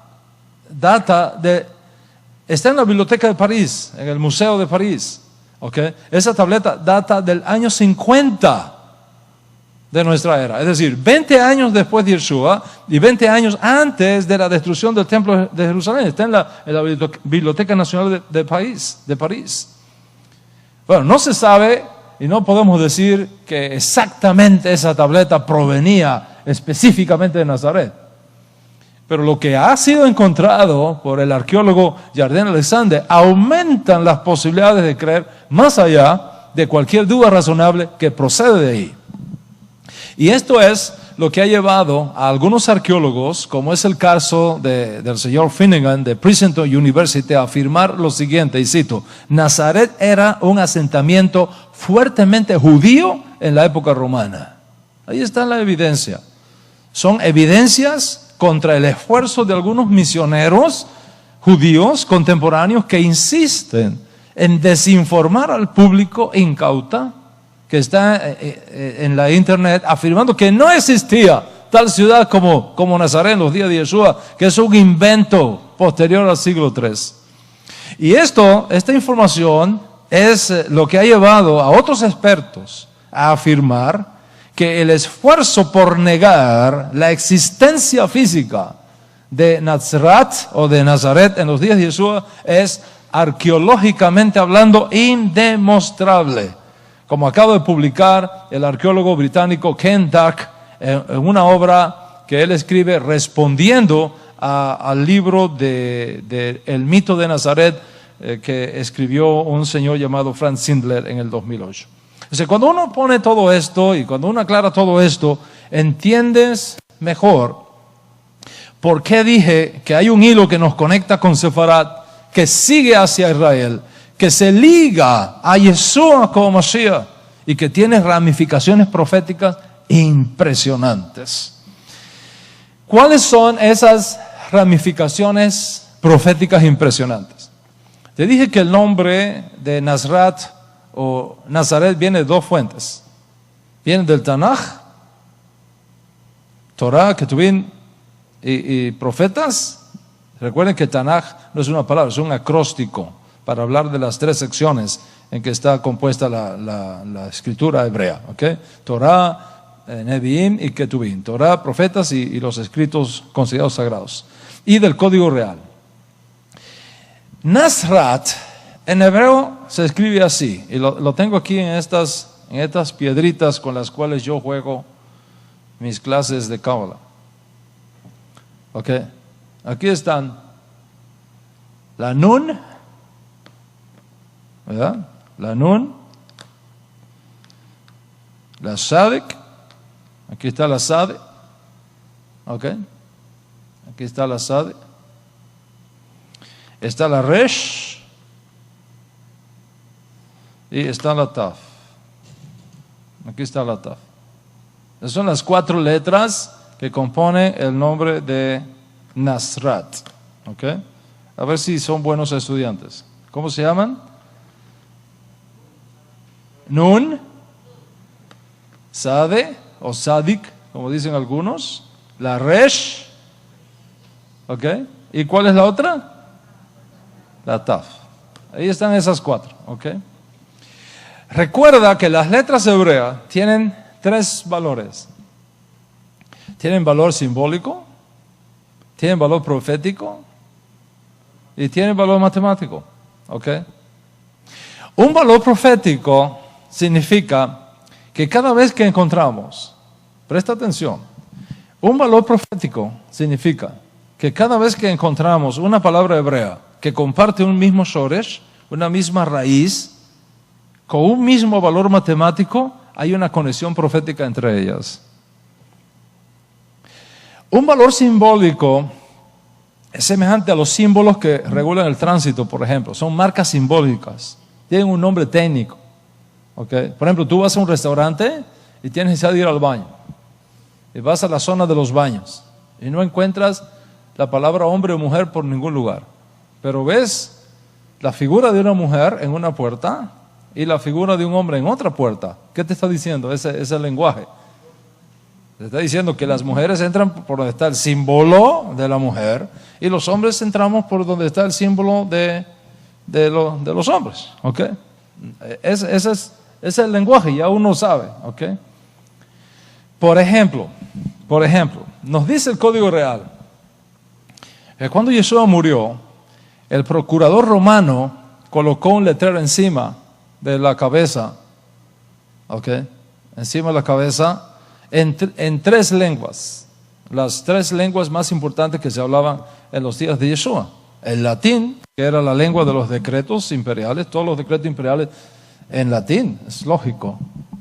está en la biblioteca de París, en el Museo de París, ¿okay? Esa tableta data del año 50 de nuestra era, es decir, 20 años después de Yeshua y 20 años antes de la destrucción del templo de Jerusalén. Está en la Biblioteca Nacional de París. Bueno, no se sabe y no podemos decir que exactamente esa tableta provenía específicamente de Nazaret. Pero lo que ha sido encontrado por el arqueólogo Yardena Alexander aumentan las posibilidades de creer más allá de cualquier duda razonable que procede de ahí. Y esto es lo que ha llevado a algunos arqueólogos, como es el caso del señor Finnegan de Princeton University, a afirmar lo siguiente, y cito: Nazaret era un asentamiento fuertemente judío en la época romana. Ahí está la evidencia. Son evidencias contra el esfuerzo de algunos misioneros judíos contemporáneos que insisten en desinformar al público incauta que está en la internet afirmando que no existía tal ciudad como Nazaret en los días de Yeshua, que es un invento posterior al siglo III. Y esta información es lo que ha llevado a otros expertos a afirmar que el esfuerzo por negar la existencia física de Nazaret o de Nazaret en los días de Yeshua es arqueológicamente hablando indemostrable, como acaba de publicar el arqueólogo británico Ken Duck en una obra que él escribe respondiendo al libro de El mito de Nazaret que escribió un señor llamado Frank Sindler en el 2008. Entonces, cuando uno pone todo esto y cuando uno aclara todo esto, entiendes mejor por qué dije que hay un hilo que nos conecta con Sefarat, que sigue hacia Israel, que se liga a Yeshua como Mashiach y que tiene ramificaciones proféticas impresionantes. ¿Cuáles son esas ramificaciones proféticas impresionantes? Te dije que el nombre de Nazrat o Nazaret viene de dos fuentes. Viene del Tanaj, Torah, Ketuvim y profetas. Recuerden que Tanaj no es una palabra, es un acróstico para hablar de las tres secciones en que está compuesta la escritura hebrea. ¿Okay? Torah, Neviim y Ketuvim. Torah, profetas y los escritos considerados sagrados. Y del código real. Nazrat en hebreo se escribe así, y lo tengo aquí en estas piedritas con las cuales yo juego mis clases de Kabbalah. Ok, aquí están la Nun, ¿verdad? La Nun, la Sadik, aquí está la Sade, ok, aquí está la Sade, está la Resh y está la Taf. Aquí está la Taf. Esas son las 4 letras que componen el nombre de Nazrat. ¿Ok? A ver si son buenos estudiantes. ¿Cómo se llaman? Nun, Sade o Sadik, como dicen algunos. La Resh. ¿Ok? ¿Y cuál es la otra? La Taf. Ahí están esas 4. ¿Ok? Recuerda que las letras hebreas tienen 3 valores. Tienen valor simbólico, tienen valor profético y tienen valor matemático. ¿Ok? Un valor profético significa que cada vez que encontramos, presta atención, un valor profético significa que cada vez que encontramos una palabra hebrea que comparte un mismo shoresh, una misma raíz, con un mismo valor matemático, hay una conexión profética entre ellas. Un valor simbólico es semejante a los símbolos que regulan el tránsito, por ejemplo. Son marcas simbólicas. Tienen un nombre técnico. ¿Okay? Por ejemplo, tú vas a un restaurante y tienes necesidad de ir al baño. Y vas a la zona de los baños. Y no encuentras la palabra hombre o mujer por ningún lugar. Pero ves la figura de una mujer en una puerta y la figura de un hombre en otra puerta. ¿Qué te está diciendo ese lenguaje? Te está diciendo que las mujeres entran por donde está el símbolo de la mujer y los hombres entramos por donde está el símbolo de los hombres. ¿Ok? Ese es el lenguaje, ya uno sabe. ¿Ok? Por ejemplo, nos dice el Código Real que cuando Yeshua murió, el procurador romano colocó un letrero encima de la cabeza, ¿ok? Encima de la cabeza, en 3 lenguas, las 3 lenguas más importantes que se hablaban en los días de Yeshua. El latín, que era la lengua de los decretos imperiales, todos los decretos imperiales en latín, es lógico,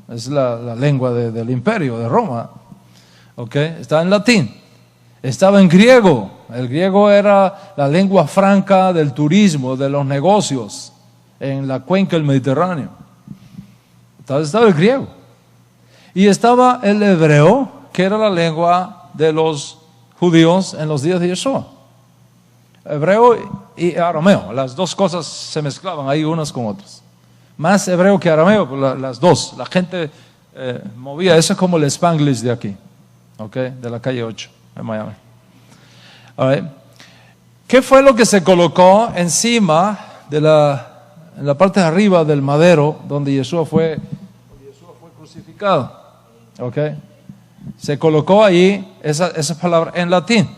es la lengua del imperio de Roma, ¿ok? Está en latín. Estaba en griego. El griego era la lengua franca del turismo, de los negocios en la cuenca del Mediterráneo. Entonces estaba el griego. Y estaba el hebreo, que era la lengua de los judíos en los días de Yeshua. Hebreo y arameo, las dos cosas se mezclaban ahí unas con otras. Más hebreo que arameo, las dos. La gente movía, eso es como el Spanglish de aquí, ¿okay? De la calle 8 en Miami. All right. ¿Qué fue lo que se colocó encima en la parte de arriba del madero donde Yeshua fue crucificado? ¿Okay? Se colocó ahí esa palabra en latín.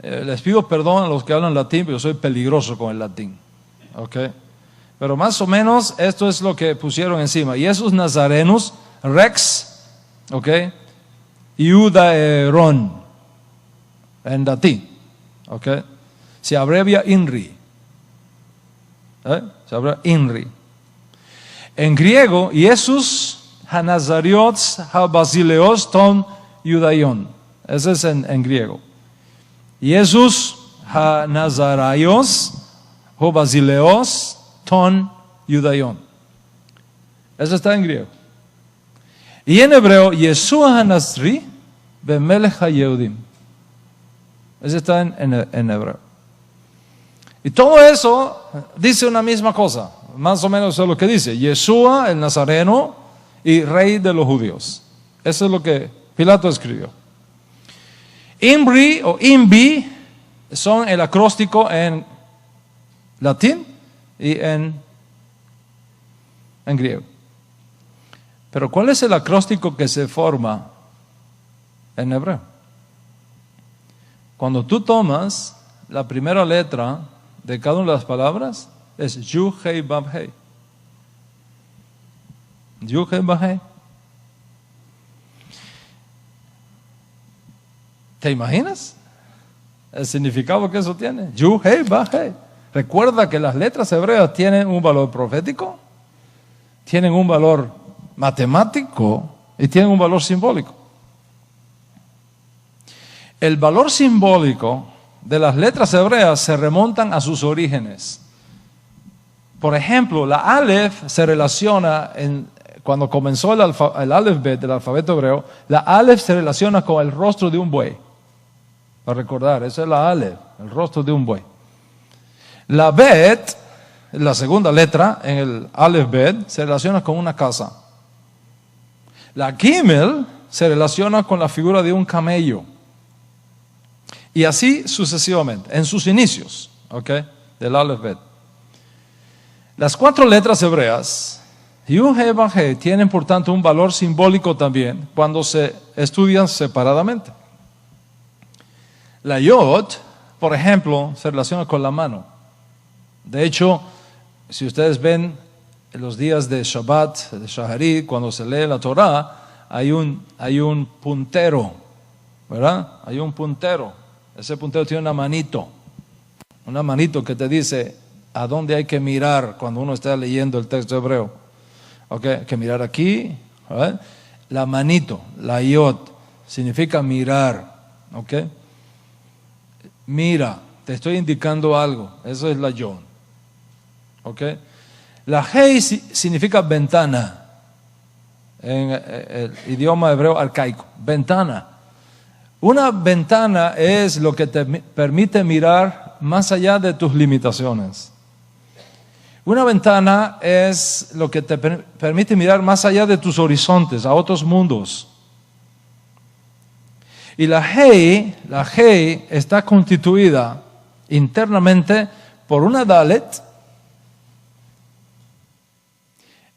Les pido perdón a los que hablan latín, pero yo soy peligroso con el latín. ¿Okay? Pero más o menos esto es lo que pusieron encima. Y esos nazarenos, rex, ¿okay? Iudaeron, en latín. ¿Okay? Se abrevia INRI. Se abrevia INRI. En griego, Jesús hanazariots habasileos ton Iudaion. Ese es en griego. Jesús hanazaraios habasileos ton Iudaion. Eso está en griego. Y en hebreo, Yeshua hanazri bemelech hayehudim. Eso está en hebreo. Y todo eso dice una misma cosa. Más o menos eso es lo que dice. Yeshua, el Nazareno, y rey de los judíos. Eso es lo que Pilato escribió. Imbri o Imbi son el acróstico en latín y en griego. Pero ¿cuál es el acróstico que se forma en hebreo? Cuando tú tomas la primera letra de cada una de las palabras, es Yu, Hei, Bab, Hei. Yu, Hei, Bab, Hei. ¿Te imaginas el significado que eso tiene? Yu, Hei, Bab, Hei. Recuerda que las letras hebreas tienen un valor profético, tienen un valor matemático y tienen un valor simbólico. El valor simbólico de las letras hebreas se remontan a sus orígenes. Por ejemplo, la Aleph se relaciona, cuando comenzó el Aleph-Bet del alfabeto hebreo, la Aleph se relaciona con el rostro de un buey. Para recordar, esa es la Aleph, el rostro de un buey. La Bet, la segunda letra en el Aleph-Bet, se relaciona con una casa. La Gimel se relaciona con la figura de un camello. Y así sucesivamente, en sus inicios, ¿okay? Del Aleph-Bet. Las 4 letras hebreas, Yud, He, Vav, He, tienen por tanto un valor simbólico también cuando se estudian separadamente. La Yod, por ejemplo, se relaciona con la mano. De hecho, si ustedes ven en los días de Shabbat, de Shaharit, cuando se lee la Torah, hay un puntero, ¿verdad? Hay un puntero. Ese puntero tiene una manito que te dice a dónde hay que mirar cuando uno está leyendo el texto hebreo. Okay, hay que mirar aquí, ¿verdad? La manito, la yod, significa mirar. Okay. Mira, te estoy indicando algo. Eso es la yod. Okay. La hei significa ventana en el idioma hebreo arcaico. Ventana. Una ventana es lo que te permite mirar más allá de tus limitaciones. Una ventana es lo que te permite mirar más allá de tus horizontes, a otros mundos. Y la Hei está constituida internamente por una Dalet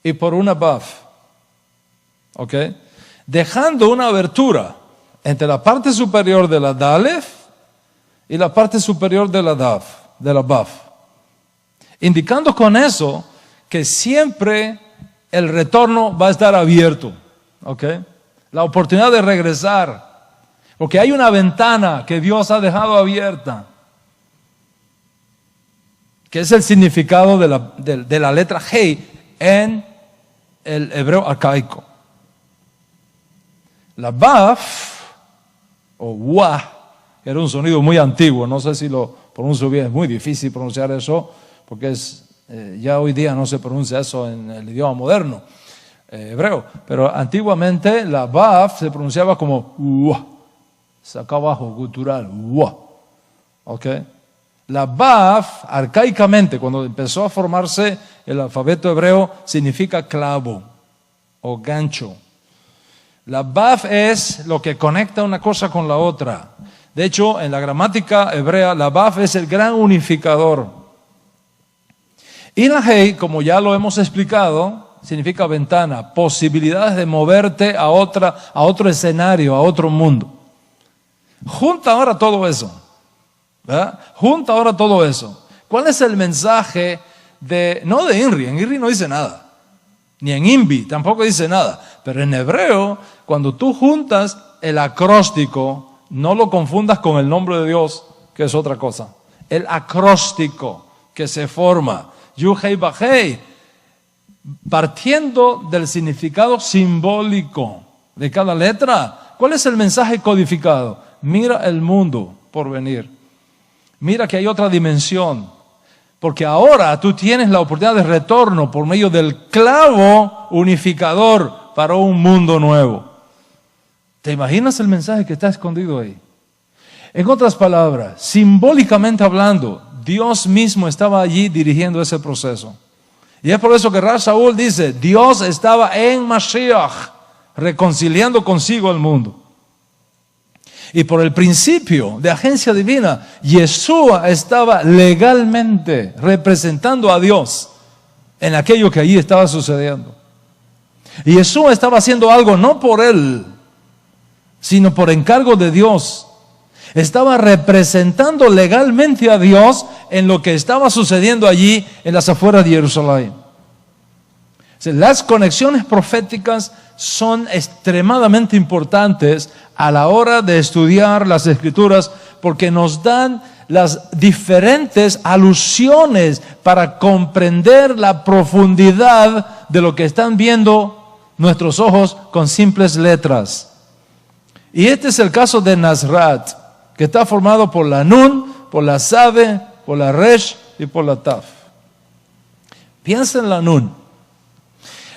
y por una Vav. ¿Ok? Dejando una abertura entre la parte superior de la Dalef y la parte superior de la Vav. Indicando con eso que siempre el retorno va a estar abierto. ¿Okay? La oportunidad de regresar. Porque hay una ventana que Dios ha dejado abierta. Que es el significado de la letra Hei en el hebreo arcaico. La Vav o Wah, que era un sonido muy antiguo, no sé si lo pronuncio bien, es muy difícil pronunciar eso, porque ya hoy día no se pronuncia eso en el idioma moderno, hebreo, pero antiguamente la Vav se pronunciaba como Wah, acá abajo, gutural, Wah, ¿ok? La Baf, arcaicamente, cuando empezó a formarse el alfabeto hebreo, significa clavo o gancho. La Baf es lo que conecta una cosa con la otra. De hecho, en la gramática hebrea, la Baf es el gran unificador. Y la Hei, como ya lo hemos explicado, significa ventana, posibilidades de moverte a otro escenario, a otro mundo. Junta ahora todo eso, ¿verdad? Junta ahora todo eso. ¿Cuál es el mensaje no de INRI? En INRI no dice nada. Ni en INVI tampoco dice nada. Pero en hebreo, cuando tú juntas el acróstico, no lo confundas con el nombre de Dios, que es otra cosa. El acróstico que se forma, Yud Hei Vav Hei, partiendo del significado simbólico de cada letra. ¿Cuál es el mensaje codificado? Mira el mundo por venir. Mira que hay otra dimensión. Porque ahora tú tienes la oportunidad de retorno por medio del clavo unificador para un mundo nuevo. ¿Te imaginas el mensaje que está escondido ahí? En otras palabras, simbólicamente hablando, Dios mismo estaba allí dirigiendo ese proceso. Y es por eso que Rav Shaul dice, Dios estaba en Mashiach, reconciliando consigo al mundo. Y por el principio de agencia divina, Yeshua estaba legalmente representando a Dios en aquello que allí estaba sucediendo. Y Yeshua estaba haciendo algo no por él, sino por encargo de Dios. Estaba representando legalmente a Dios en lo que estaba sucediendo allí en las afueras de Jerusalén. Las conexiones proféticas son extremadamente importantes a la hora de estudiar las Escrituras porque nos dan las diferentes alusiones para comprender la profundidad de lo que están viendo nuestros ojos con simples letras. Y este es el caso de Nazrat, que está formado por la Nun, por la Sade, por la Resh y por la Taf. Piensa en la Nun.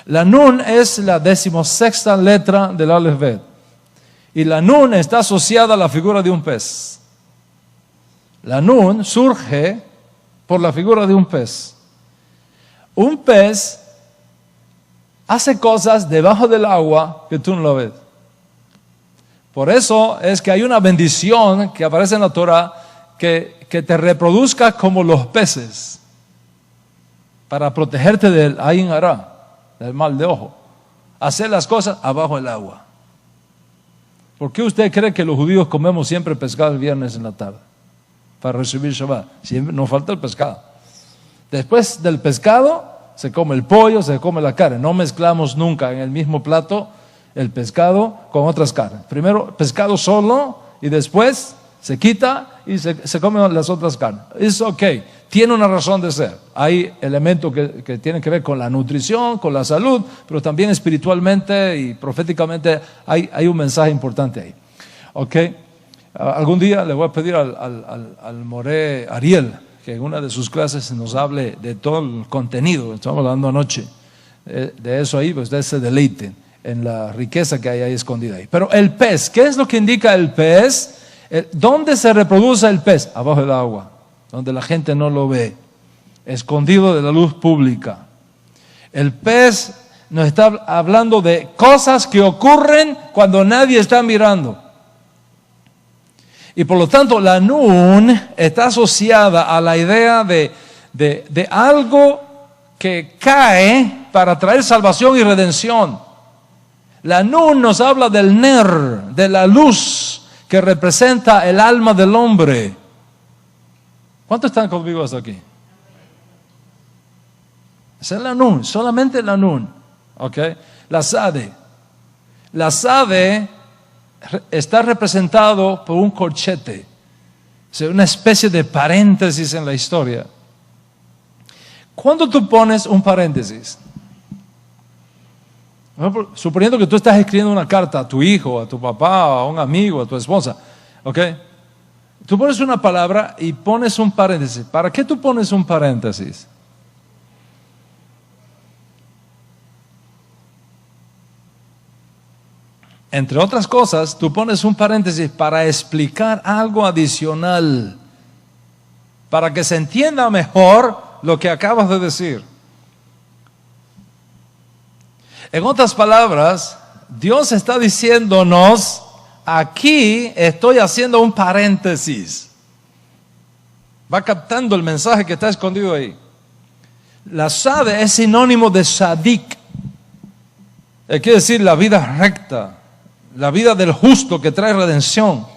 La Nun es la 16ª letra del Aleph Bet. Y la Nun está asociada a la figura de un pez. La Nun surge por la figura de un pez. Un pez hace cosas debajo del agua que tú no lo ves. Por eso es que hay una bendición que aparece en la Torah que te reproduzca como los peces para protegerte del Ayin Hara, del mal de ojo. Hacer las cosas abajo del agua. ¿Por qué usted cree que los judíos comemos siempre pescado el viernes en la tarde? Para recibir Shabbat. Siempre nos falta el pescado. Después del pescado se come el pollo, se come la carne. No mezclamos nunca en el mismo plato el pescado con otras carnes. Primero pescado solo y después se quita y se comen las otras carnes. Es ok, tiene una razón de ser. Hay elementos que tienen que ver con la nutrición, con la salud, pero también espiritualmente y proféticamente hay un mensaje importante ahí. Ok, algún día le voy a pedir al Moré Ariel que en una de sus clases nos hable de todo el contenido. Estamos hablando anoche de eso ahí, pues ustedes se deleiten en la riqueza que hay ahí escondida ahí. Pero el pez, ¿qué es lo que indica el pez? ¿Dónde se reproduce el pez? Abajo del agua, donde la gente no lo ve, escondido de la luz pública. El pez nos está hablando de cosas que ocurren cuando nadie está mirando. Y por lo tanto la Nun está asociada a la idea de algo que cae para traer salvación y redención. La Nun nos habla del Ner, de la luz que representa el alma del hombre. ¿Cuántos están conmigo hasta aquí? Esa es la Nun, solamente la Nun. ¿Okay? La Sade. La Sade está representado por un corchete, o sea, una especie de paréntesis en la historia. ¿Cuándo tú pones un paréntesis? Suponiendo que tú estás escribiendo una carta a tu hijo, a tu papá, a un amigo, a tu esposa, ¿ok? Tú pones una palabra y pones un paréntesis. ¿Para qué tú pones un paréntesis? Entre otras cosas, tú pones un paréntesis para explicar algo adicional, para que se entienda mejor lo que acabas de decir. En otras palabras, Dios está diciéndonos, aquí estoy haciendo un paréntesis. Va captando el mensaje que está escondido ahí. La sade es sinónimo de sadik. Quiere decir la vida recta, la vida del justo que trae redención.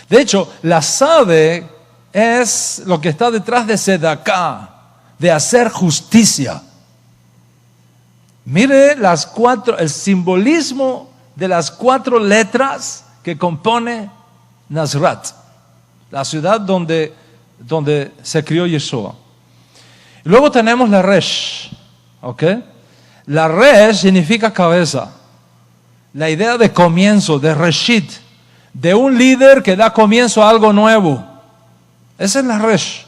De hecho, la sade es lo que está detrás de sedaká, de hacer justicia. Mire el simbolismo de las 4 letras que compone Nazrat, la ciudad donde se crió Yeshua. Luego tenemos la Resh, ¿ok? La Resh significa cabeza. La idea de comienzo, de Reshit, de un líder que da comienzo a algo nuevo. Esa es la Resh.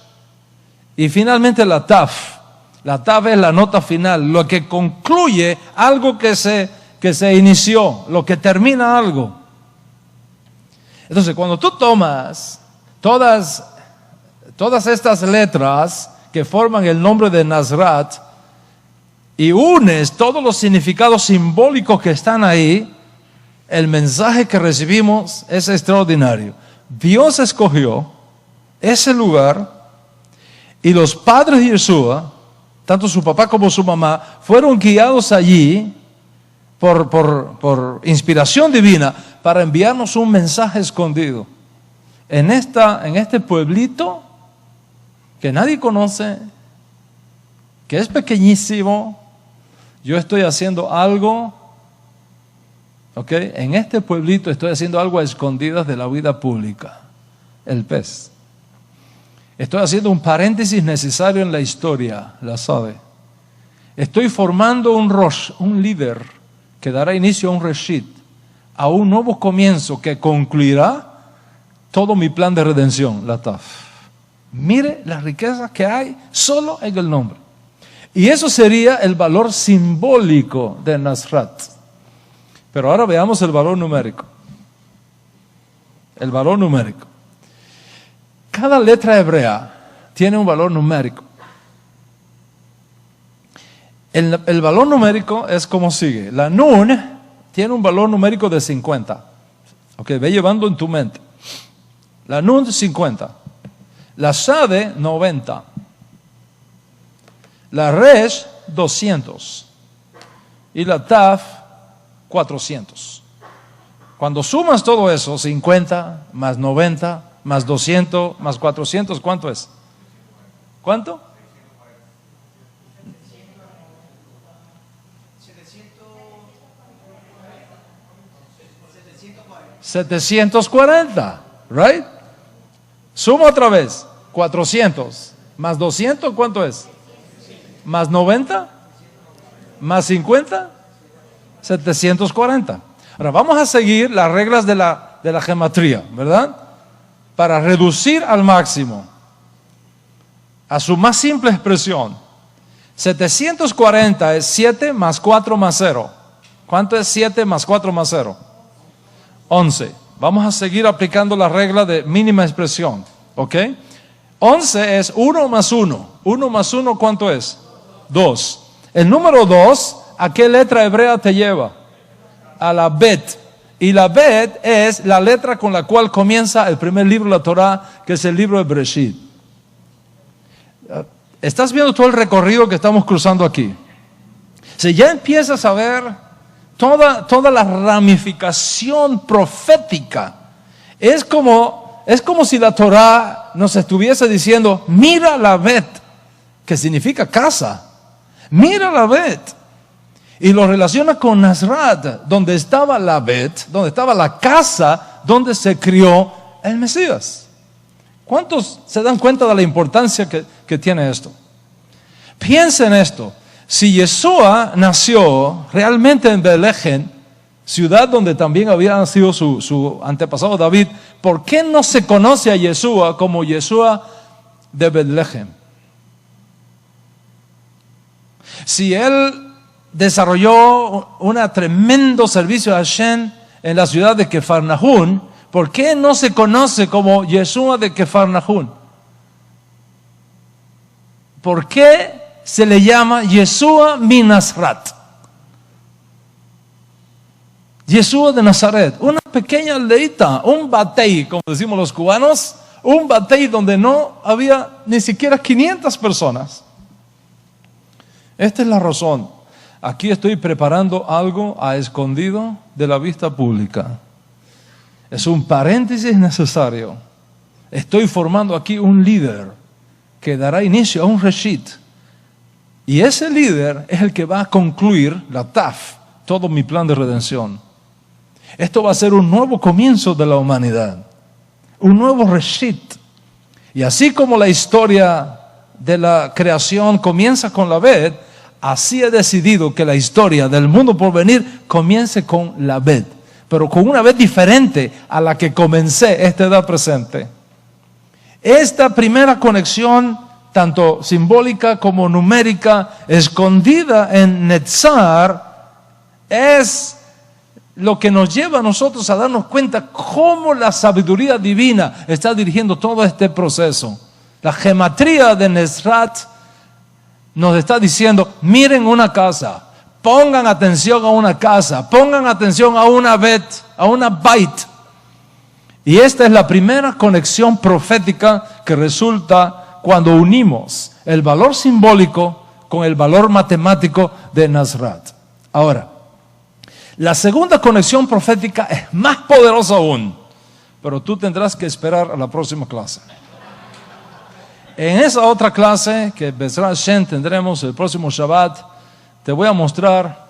Y finalmente la Taf. La Taf es la nota final, lo que concluye algo que se inició, lo que termina algo. Entonces, cuando tú tomas todas estas letras que forman el nombre de Nazrat y unes todos los significados simbólicos que están ahí, el mensaje que recibimos es extraordinario. Dios escogió ese lugar y los padres de Yeshua, tanto su papá como su mamá, fueron guiados allí por inspiración divina para enviarnos un mensaje escondido. En este pueblito que nadie conoce, que es pequeñísimo, yo estoy haciendo algo, ¿ok? En este pueblito estoy haciendo algo a escondidas de la vida pública, el pez. Estoy haciendo un paréntesis necesario en la historia, la sabe. Estoy formando un líder que dará inicio a un reshit, a un nuevo comienzo que concluirá todo mi plan de redención, la Taf. Mire la riqueza que hay solo en el nombre. Y eso sería el valor simbólico de Nazrat. Pero ahora veamos el valor numérico. El valor numérico. Cada letra hebrea tiene un valor numérico. El valor numérico es como sigue. La Nun tiene un valor numérico de 50. Ok, ve llevando en tu mente. La Nun 50. La Sade 90. La Resh 200. Y la Taf 400. Cuando sumas todo eso, 50 más 90 más 200 más 400, ¿cuánto es? ¿Cuánto? 740, right? Suma otra vez, 400 más 200, ¿cuánto es? Más 90 más 50, 740. Ahora vamos a seguir las reglas de la gematría, ¿verdad? Para reducir al máximo, a su más simple expresión. 740 es 7 más 4 más 0. ¿Cuánto es 7 más 4 más 0? 11. Vamos a seguir aplicando la regla de mínima expresión, ¿ok? 11 es 1 más 1. 1 más 1, ¿cuánto es? 2. El número 2, ¿a qué letra hebrea te lleva? A la Bet. Y la Bet es la letra con la cual comienza el primer libro de la Torah, que es el libro de Bereshit. ¿Estás viendo todo el recorrido que estamos cruzando aquí? Si ya empiezas a ver toda la ramificación profética, es como si la Torah nos estuviese diciendo, mira la Bet, que significa casa. Mira la Bet. Y lo relaciona con Nazrat, donde estaba la Bet, donde estaba la casa donde se crió el Mesías. ¿Cuántos se dan cuenta de la importancia que tiene esto? Piensa en esto. Si Yeshua nació realmente en Betlehem, ciudad donde también había nacido su antepasado David, ¿por qué no se conoce a Yeshua como Yeshua de Betlehem? Si él desarrolló un tremendo servicio a Hashem en la ciudad de Kefarnahum, ¿por qué no se conoce como Yeshua de Kefarnahum? ¿por qué se le llama Yeshua mi Nazrat? Yeshua de Nazaret, una pequeña aldeita, un batey, como decimos los cubanos, un batey donde no había ni siquiera 500 personas. Esta es la razón. Aquí estoy preparando algo a escondido de la vista pública. Es un paréntesis necesario. Estoy formando aquí un líder que dará inicio a un reshit. Y ese líder es el que va a concluir la TAF, todo mi plan de redención. Esto va a ser un nuevo comienzo de la humanidad, un nuevo reshit. Y así como la historia de la creación comienza con la Bet, así he decidido que la historia del mundo por venir comience con la Bet, pero con una Bet diferente a la que comencé esta edad presente. Esta primera conexión, tanto simbólica como numérica, escondida en Netzar, es lo que nos lleva a nosotros a darnos cuenta cómo la sabiduría divina está dirigiendo todo este proceso. La gematría de Nezrat nos está diciendo, miren una casa, pongan atención a una casa, pongan atención a una bet, a una bait. Y esta es la primera conexión profética que resulta cuando unimos el valor simbólico con el valor matemático de Nazrat. Ahora, la segunda conexión profética es más poderosa aún, pero tú tendrás que esperar a la próxima clase. En esa otra clase que Bezrat Hashem tendremos el próximo Shabbat, te voy a mostrar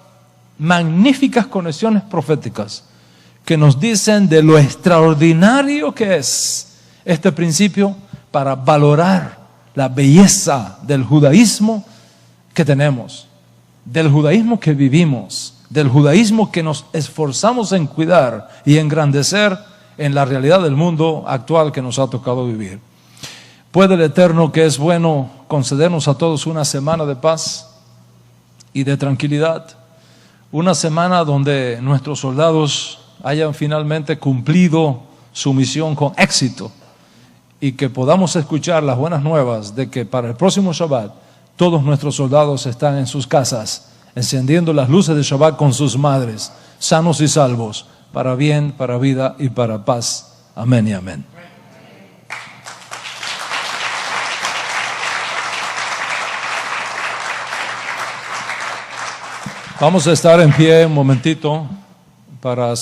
magníficas conexiones proféticas que nos dicen de lo extraordinario que es este principio para valorar la belleza del judaísmo que tenemos, del judaísmo que vivimos, del judaísmo que nos esforzamos en cuidar y engrandecer en la realidad del mundo actual que nos ha tocado vivir. ¿Puede el Eterno, que es bueno, concedernos a todos una semana de paz y de tranquilidad? Una semana donde nuestros soldados hayan finalmente cumplido su misión con éxito y que podamos escuchar las buenas nuevas de que para el próximo Shabbat todos nuestros soldados están en sus casas encendiendo las luces de Shabbat con sus madres, sanos y salvos, para bien, para vida y para paz. Amén y amén. Vamos a estar en pie un momentito para